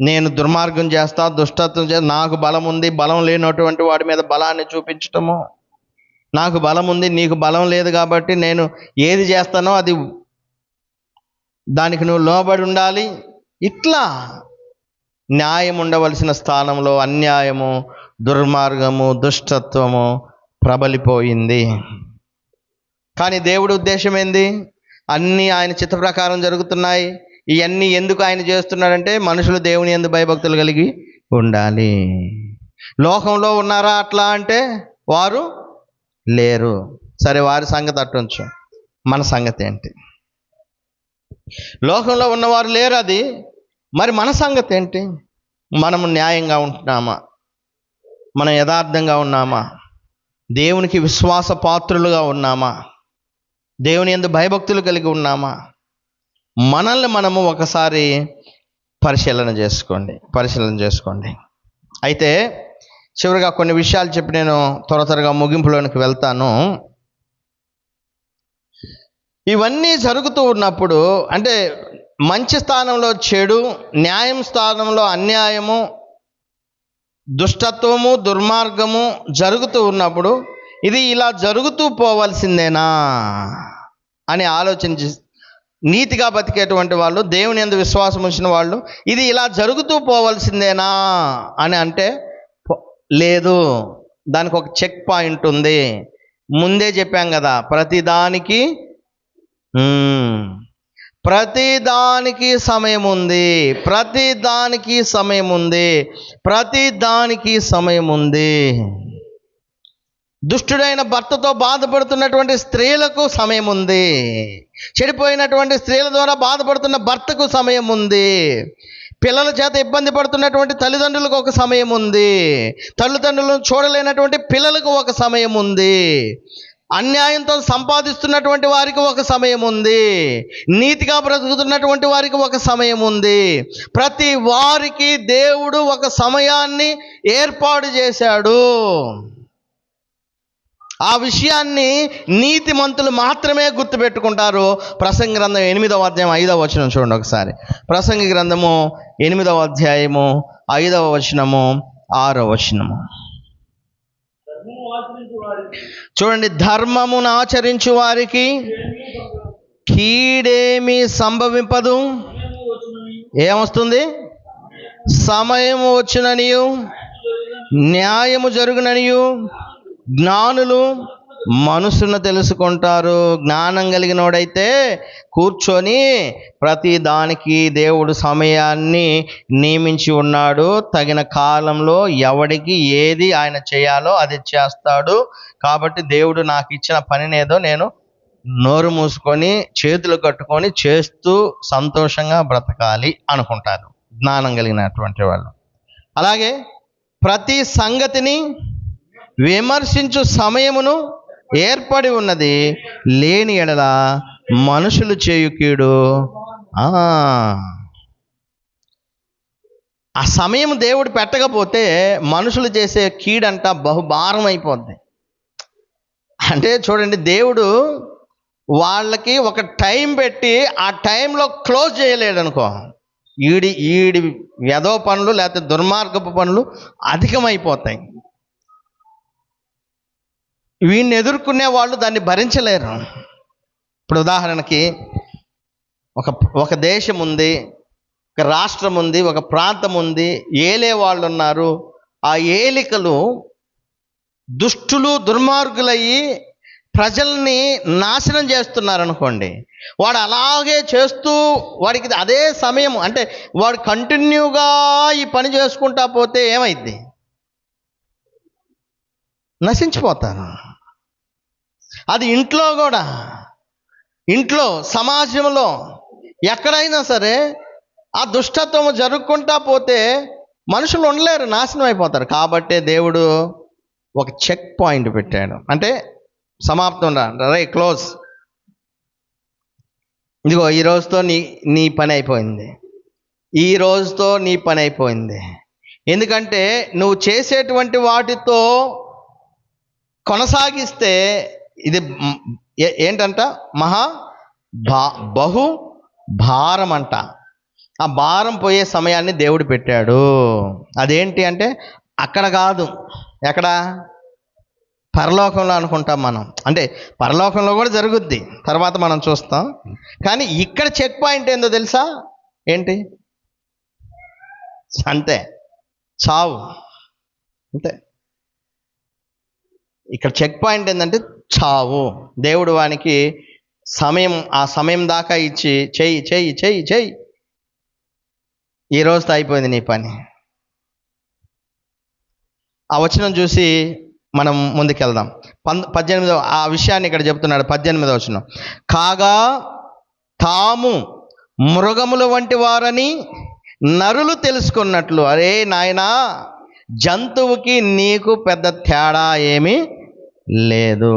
A: నేను దుర్మార్గం చేస్తా, దుష్టత్వం చేస్తా, నాకు బలం ఉంది, బలం లేనటువంటి వాడి మీద బలాన్ని చూపించటము, నాకు బలం ఉంది నీకు బలం లేదు కాబట్టి నేను ఏది చేస్తానో అది దానికి నువ్వు లోబడి ఉండాలి. ఇట్లా న్యాయం ఉండవలసిన స్థానంలో అన్యాయము, దుర్మార్గము, దుష్టత్వము ప్రబలిపోయింది. కానీ దేవుడి ఉద్దేశం ఏంది? అన్నీ ఆయన చిత్త ప్రకారం జరుగుతున్నాయి. ఇవన్నీ ఎందుకు ఆయన చేస్తున్నాడంటే మనుషులు దేవుని యందు భయభక్తులు కలిగి ఉండాలి. లోకంలో ఉన్నారా అట్లా అంటే? వారు లేరు. సరే, వారి సంగతి అట్టుంచు, మన సంగతి ఏంటి? లోకంలో ఉన్నవారు లేరు, అది మరి మన సంగతి ఏంటి? మనము న్యాయంగా ఉంటున్నామా? మనం యథార్థంగా ఉన్నామా? దేవునికి విశ్వాస పాత్రులుగా ఉన్నామా? దేవుని యందు భయభక్తులు కలిగి ఉన్నామా? మనల్ని మనము ఒకసారి పరిశీలన చేసుకోండి. అయితే చివరిగా కొన్ని విషయాలు చెప్పి నేను త్వరగా ముగింపులోనికి వెళ్తాను. ఇవన్నీ జరుగుతూ ఉన్నప్పుడు, అంటే మంచి స్థానంలో చెడు, న్యాయం స్థానంలో అన్యాయము, దుష్టత్వము, దుర్మార్గము జరుగుతూ ఉన్నప్పుడు ఇది ఇలా జరుగుతూ పోవాల్సిందేనా అని ఆలోచించి నీతిగా బతికేటువంటి వాళ్ళు, దేవుని యందు విశ్వాసం ఉంచిన వాళ్ళు, ఇది ఇలా జరుగుతూ పోవాల్సిందేనా అని అంటే లేదు. దానికి ఒక చెక్ పాయింట్ ఉంది. ముందే చెప్పాం కదా, ప్రతిదానికి సమయం ఉంది. దుష్టుడైన భర్తతో బాధపడుతున్నటువంటి స్త్రీలకు సమయం ఉంది. చెడిపోయినటువంటి స్త్రీల ద్వారా బాధపడుతున్న భర్తకు సమయం ఉంది. పిల్లల చేత ఇబ్బంది పడుతున్నటువంటి తల్లిదండ్రులకు ఒక సమయం ఉంది. తల్లిదండ్రులను చూడలేనటువంటి పిల్లలకు ఒక సమయం ఉంది. అన్యాయంతో సంపాదిస్తున్నటువంటి వారికి ఒక సమయం ఉంది. నీతిగా బ్రతుకుతున్నటువంటి వారికి ఒక సమయం ఉంది. ప్రతి వారికి దేవుడు ఒక సమయాన్ని ఏర్పాటు చేశాడు. ఆ విషయాన్ని నీతిమంతులు మాత్రమే గుర్తుపెట్టుకుంటారు. ప్రసంగి గ్రంథం 8వ అధ్యాయం 5వ వచనం చూడండి ఒకసారి. ప్రసంగి గ్రంథము 8వ అధ్యాయము 5వ వచనము 6వ వచనము చూడండి. ధర్మమును ఆచరించు వారికి కీడేమీ సంభవింపదు. ఏమొస్తుంది? సమయము వచ్చుననియు న్యాయము జరుగుననియు జ్ఞానులు మనసును తెలుసుకుంటారు. జ్ఞానం కలిగినోడైతే కూర్చొని ప్రతి దానికి దేవుడు సమయాన్ని నియమించి ఉన్నాడు. తగిన కాలంలో ఎవడికి ఏది ఆయన చేయాలో అది చేస్తాడు. కాబట్టి దేవుడు నాకు ఇచ్చిన పనినేదో నేను నోరు మూసుకొని చేతులు కట్టుకొని చేస్తూ సంతోషంగా బ్రతకాలి అనుకుంటారు జ్ఞానం కలిగినటువంటి వాళ్ళు. అలాగే ప్రతి సంగతిని విమర్శించు సమయమును ఏర్పడి ఉన్నది, లేని ఎడల మనుషులు చేయు కీడు. ఆ సమయం దేవుడు పెట్టకపోతే మనుషులు చేసే కీడంట బహుభారం అయిపోద్ది. అంటే చూడండి, దేవుడు వాళ్ళకి ఒక టైం పెట్టి ఆ టైంలో క్లోజ్ చేయలేడు అనుకో, ఈడి వ్యధో పనులు లేకపోతే దుర్మార్గపు పనులు అధికమైపోతాయి. వీడిని ఎదుర్కొనే వాళ్ళు దాన్ని భరించలేరు. ఇప్పుడు ఉదాహరణకి ఒక దేశం ఉంది, ఒక రాష్ట్రం ఉంది, ఒక ప్రాంతం ఉంది, ఏలే వాళ్ళు ఉన్నారు. ఆ ఏలికలు దుష్టులు దుర్మార్గులయ్యి ప్రజల్ని నాశనం చేస్తున్నారు అనుకోండి. వాడు అలాగే చేస్తూ వాడికి అదే సమయం, అంటే వాడు కంటిన్యూగా ఈ పని చేసుకుంటా పోతే ఏమైద్ది? నశించిపోతారు. అది ఇంట్లో కూడా, ఇంట్లో సమాజంలో ఎక్కడైనా సరే ఆ దుష్టత్వం జరుపుకుంటా పోతే మనుషులు ఉండలేరు, నాశనం అయిపోతారు. కాబట్టే దేవుడు ఒక చెక్ పాయింట్ పెట్టాడు. అంటే సమాప్తం రే, క్లోజ్, ఇదిగో ఈ రోజుతో నీ పని అయిపోయింది, ఈ రోజుతో నీ పని అయిపోయింది. ఎందుకంటే నువ్వు చేసేటువంటి వాటితో కొనసాగిస్తే ఇది ఏంటంట, బహు భారం అంట. ఆ భారం పోయే సమయాన్ని దేవుడు పెట్టాడు. అదేంటి అంటే అక్కడ కాదు, ఎక్కడ? పరలోకంలో అనుకుంటాం మనం. అంటే పరలోకంలో కూడా జరుగుద్ది, తర్వాత మనం చూస్తాం. కానీ ఇక్కడ చెక్ పాయింట్ ఏందో తెలుసా? ఏంటి? అంతే, చావు. అంతే. ఇక్కడ చెక్ పాయింట్ ఏంటంటే చావు. దేవుడు వానికి సమయం, ఆ సమయం దాకా ఇచ్చి చెయ్యి చెయ్యి చెయ్యి చెయ్యి, ఈ రోజుతో అయిపోయింది నీ పని. ఆ వచనం చూసి మనం ముందుకెళ్దాం. 18వ ఆ విషయాన్ని ఇక్కడ చెప్తున్నాడు. 18వ వచనం, కాగా తాము మృగముల వంటి వారని నరులు తెలుసుకున్నట్లు. అరే నాయనా, జంతువుకి నీకు పెద్ద తేడా ఏమీ లేదు.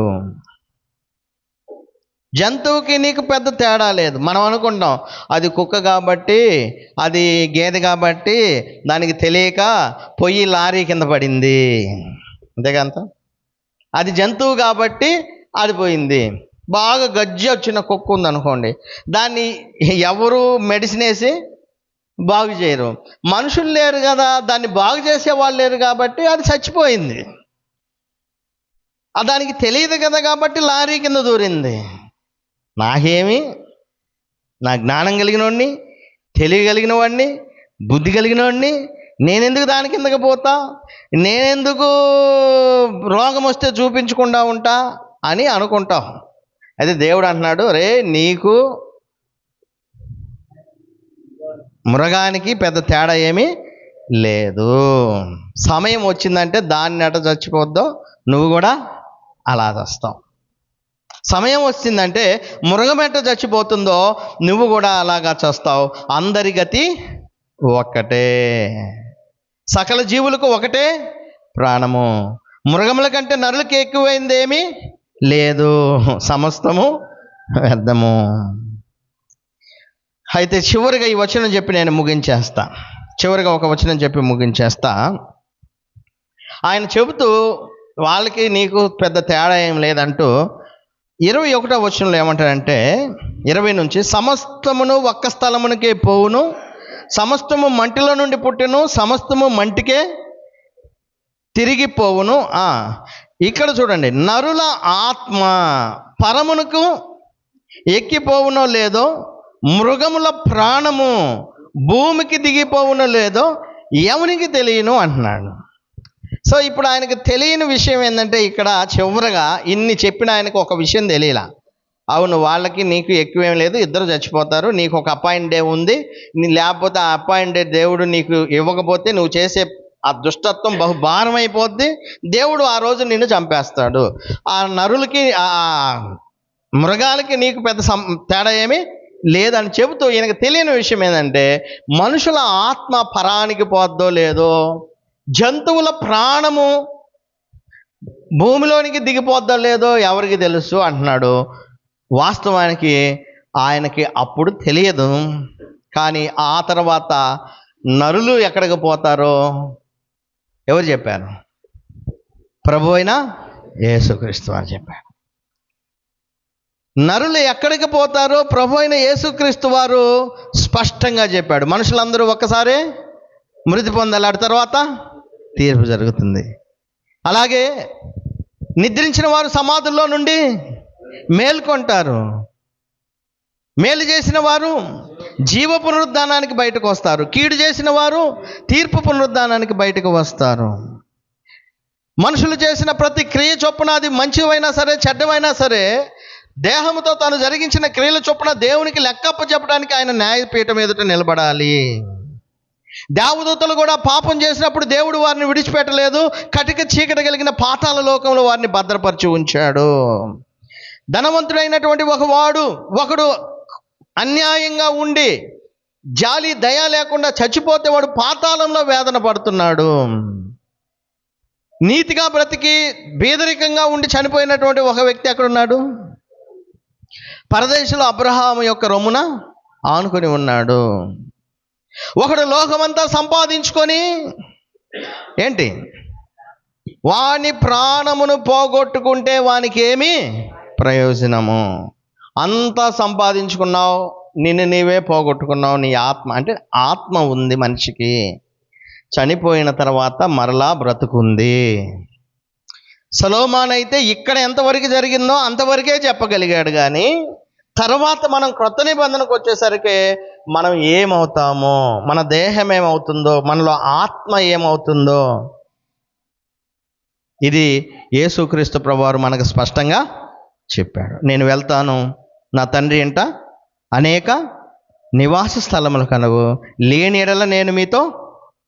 A: జంతువుకి నీకు పెద్ద తేడా లేదు. మనం అనుకుంటాం అది కుక్క కాబట్టి, అది గేదె కాబట్టి దానికి తెలియక పొయ్యి లారీ కింద పడింది, అంతేకాంత. అది జంతువు కాబట్టి అది పోయింది. బాగా గజ్జి వచ్చిన కుక్క ఉందనుకోండి, దాన్ని ఎవరు మెడిసిన్ వేసి బాగు చేయరు. మనుషులు లేరు కదా, దాన్ని బాగు చేసే వాళ్ళు లేరు కాబట్టి అది చచ్చిపోయింది. దానికి తెలియదు కదా కాబట్టి లారీ కింద దూరింది. నాకేమి, నా జ్ఞానం కలిగిన వాడిని, తెలియగలిగిన వాడిని, బుద్ధి కలిగిన వాడిని, నేనెందుకు దాని కిందకి పోతా, నేనెందుకు రోగం వస్తే చూపించకుండా ఉంటా అని అనుకుంటాం. అయితే దేవుడు అంటున్నాడు, రే, నీకు మృగానికి పెద్ద తేడా ఏమీ లేదు. సమయం వచ్చిందంటే దాన్ని ఎట చచ్చిపోద్దో నువ్వు కూడా అలా చస్తావు. సమయం వచ్చిందంటే మృగం ఎట్ట చచ్చిపోతుందో నువ్వు కూడా అలాగా చస్తావు. అందరి గతి ఒక్కటే, సకల జీవులకు ఒకటే ప్రాణము. మృగముల కంటే నరులకి ఎక్కువైంది ఏమీ లేదు, సమస్తము వ్యర్థము. అయితే చివరిగా ఈ వచనం చెప్పి నేను ముగించేస్తా. చివరిగా ఒక వచనం చెప్పి ముగించేస్తా. ఆయన చెబుతూ వాళ్ళకి నీకు పెద్ద తేడా ఏం లేదంటూ 21వ వచనంలో ఏమంటాడంటే 20 నుంచి, సమస్తమును ఒక్క స్థలమునకే పోవును, సమస్తము మంటిలో నుండి పుట్టెను, సమస్తము మంటికే తిరిగి పోవును. ఇక్కడ చూడండి, నరుల ఆత్మ పరమునకు ఎక్కిపోవునో లేదో, మృగముల ప్రాణము భూమికి దిగిపోవునో లేదో ఎవనికి తెలియను అంటున్నాడు. సో ఇప్పుడు ఆయనకు తెలియని విషయం ఏంటంటే, ఇక్కడ చివరగా ఇన్ని చెప్పిన ఆయనకు ఒక విషయం తెలియలా. అవును, వాళ్ళకి నీకు ఎక్కువేం లేదు, ఇద్దరు చచ్చిపోతారు, నీకు ఒక అపాయింట్ డే ఉంది, లేకపోతే ఆ అపాయింట్ డే దేవుడు నీకు ఇవ్వకపోతే నువ్వు చేసే ఆ దుష్టత్వం బహుభారం అయిపోద్ది, దేవుడు ఆ రోజు నిన్ను చంపేస్తాడు. ఆ నరులకి ఆ మృగాలకి నీకు పెద్ద తేడా ఏమీ లేదని చెబుతూ ఈయనకు తెలియని విషయం ఏంటంటే, మనుషుల ఆత్మ పరానికి పోద్దో లేదో, జంతువుల ప్రాణము భూమిలోనికి దిగిపోద్దో లేదో ఎవరికి తెలుసు అంటున్నాడు. వాస్తవానికి ఆయనకి అప్పుడు తెలియదు. కానీ ఆ తర్వాత నరులు ఎక్కడికి పోతారో ఎవరు చెప్పారు? ప్రభు అయిన యేసుక్రీస్తు వారు చెప్పారు. నరులు ఎక్కడికి పోతారో ప్రభు అయిన యేసుక్రీస్తు వారు స్పష్టంగా చెప్పాడు. మనుషులందరూ ఒక్కసారి మృతి పొందాలి, తర్వాత తీర్పు జరుగుతుంది. అలాగే నిద్రించిన వారు సమాధుల్లో నుండి మేల్కొంటారు. మేలు చేసిన వారు జీవ పునరుద్ధానానికి బయటకు వస్తారు, కీడు చేసిన వారు తీర్పు పునరుద్ధానానికి బయటకు వస్తారు. మనుషులు చేసిన ప్రతి క్రియ చొప్పున, అది మంచివైనా సరే చెడ్డవైనా సరే, దేహముతో తాను జరిగించిన క్రియల చొప్పున దేవునికి లెక్కప్ప చెప్పడానికి ఆయన న్యాయపీఠం ఎదుట నిలబడాలి. దేవదూతలు కూడా పాపం చేసినప్పుడు దేవుడు వారిని విడిచిపెట్టలేదు, కటిక చీకటి కలిగిన పాతాళ లోకంలో వారిని భద్రపరిచి ఉంచాడు. ధనవంతుడైనటువంటి ఒకడు అన్యాయంగా ఉండి జాలి దయ లేకుండా చచ్చిపోతే వాడు పాతాళంలో వేదన పడుతున్నాడు. నీతిగా బ్రతికి బీదరికంగా ఉండి చనిపోయినటువంటి ఒక వ్యక్తి ఎక్కడున్నాడు? పరదేశంలో అబ్రహాము యొక్క రొమ్మున ఆనుకొని ఉన్నాడు. ఒకడు లోకమంతా సంపాదించుకొని ఏంటి, వాని ప్రాణమును పోగొట్టుకుంటే వానికి ఏమి ప్రయోజనము? అంతా సంపాదించుకున్నావు, నిన్ను నీవే పోగొట్టుకున్నావు. నీ ఆత్మ అంటే ఆత్మ ఉంది మనిషికి, చనిపోయిన తర్వాత మరలా బ్రతుకుంది. సొలొమోను అయితే ఇక్కడ ఎంతవరకు జరిగిందో అంతవరకే చెప్పగలిగాడు. కానీ తర్వాత మనం క్రొత్త నిబంధనకు వచ్చేసరికి మనం ఏమవుతామో, మన దేహం ఏమవుతుందో, మనలో ఆత్మ ఏమవుతుందో, ఇది యేసుక్రీస్తు ప్రభువారు మనకు స్పష్టంగా చెప్పాడు. నేను వెళ్తాను, నా తండ్రి ఇంట అనేక నివాస స్థలములు కలవు, లేని ఎడల నేను మీతో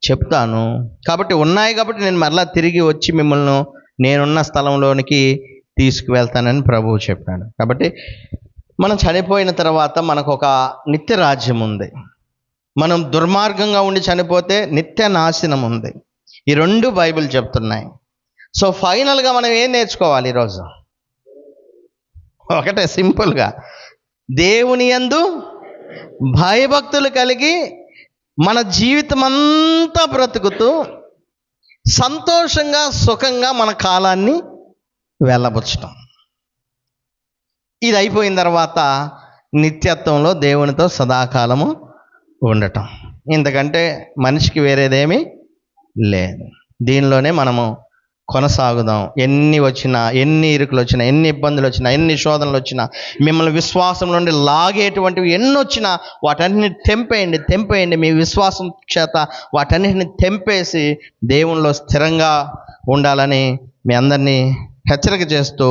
A: చెప్తాను. కాబట్టి ఉన్నాయి కాబట్టి నేను మరలా తిరిగి వచ్చి మిమ్మల్ని నేనున్న స్థలంలోనికి తీసుకువెళ్తానని ప్రభువు చెప్పాడు. కాబట్టి మనం చనిపోయిన తర్వాత మనకు ఒక నిత్య రాజ్యం ఉంది. మనం దుర్మార్గంగా ఉండి చనిపోతే నిత్య నాశనం ఉంది. ఈ రెండు బైబిల్ చెప్తున్నాయి. సో ఫైనల్గా మనం ఏం నేర్చుకోవాలి ఈరోజు? ఒకటే, సింపుల్గా దేవుని యందు భయభక్తులు కలిగి మన జీవితం అంతా బ్రతుకుతూ సంతోషంగా సుఖంగా మన కాలాన్ని వెళ్ళబుచ్చటం. ఇది అయిపోయిన తర్వాత నిత్యత్వంలో దేవునితో సదాకాలము ఉండటం. ఇంతకంటే మనిషికి వేరేదేమీ లేదు. దీనిలోనే మనము కొనసాగుదాం. ఎన్ని వచ్చినా, ఎన్ని ఇరుకులు వచ్చినా, ఎన్ని ఇబ్బందులు వచ్చినా, ఎన్ని శోధనలు వచ్చినా, మిమ్మల్ని విశ్వాసం నుండి లాగేటువంటివి ఎన్ని వచ్చినా వాటన్నిటిని తెంపేయండి. మీ విశ్వాసం చేత వాటన్నిటిని తెంపేసి దేవునిలో స్థిరంగా ఉండాలని మీ అందరినీ హెచ్చరిక చేస్తూ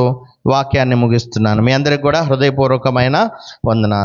A: వాక్యాన్ని ముగిస్తున్నాను. మీ అందరికి కూడా హృదయపూర్వకమైన వందనాలు.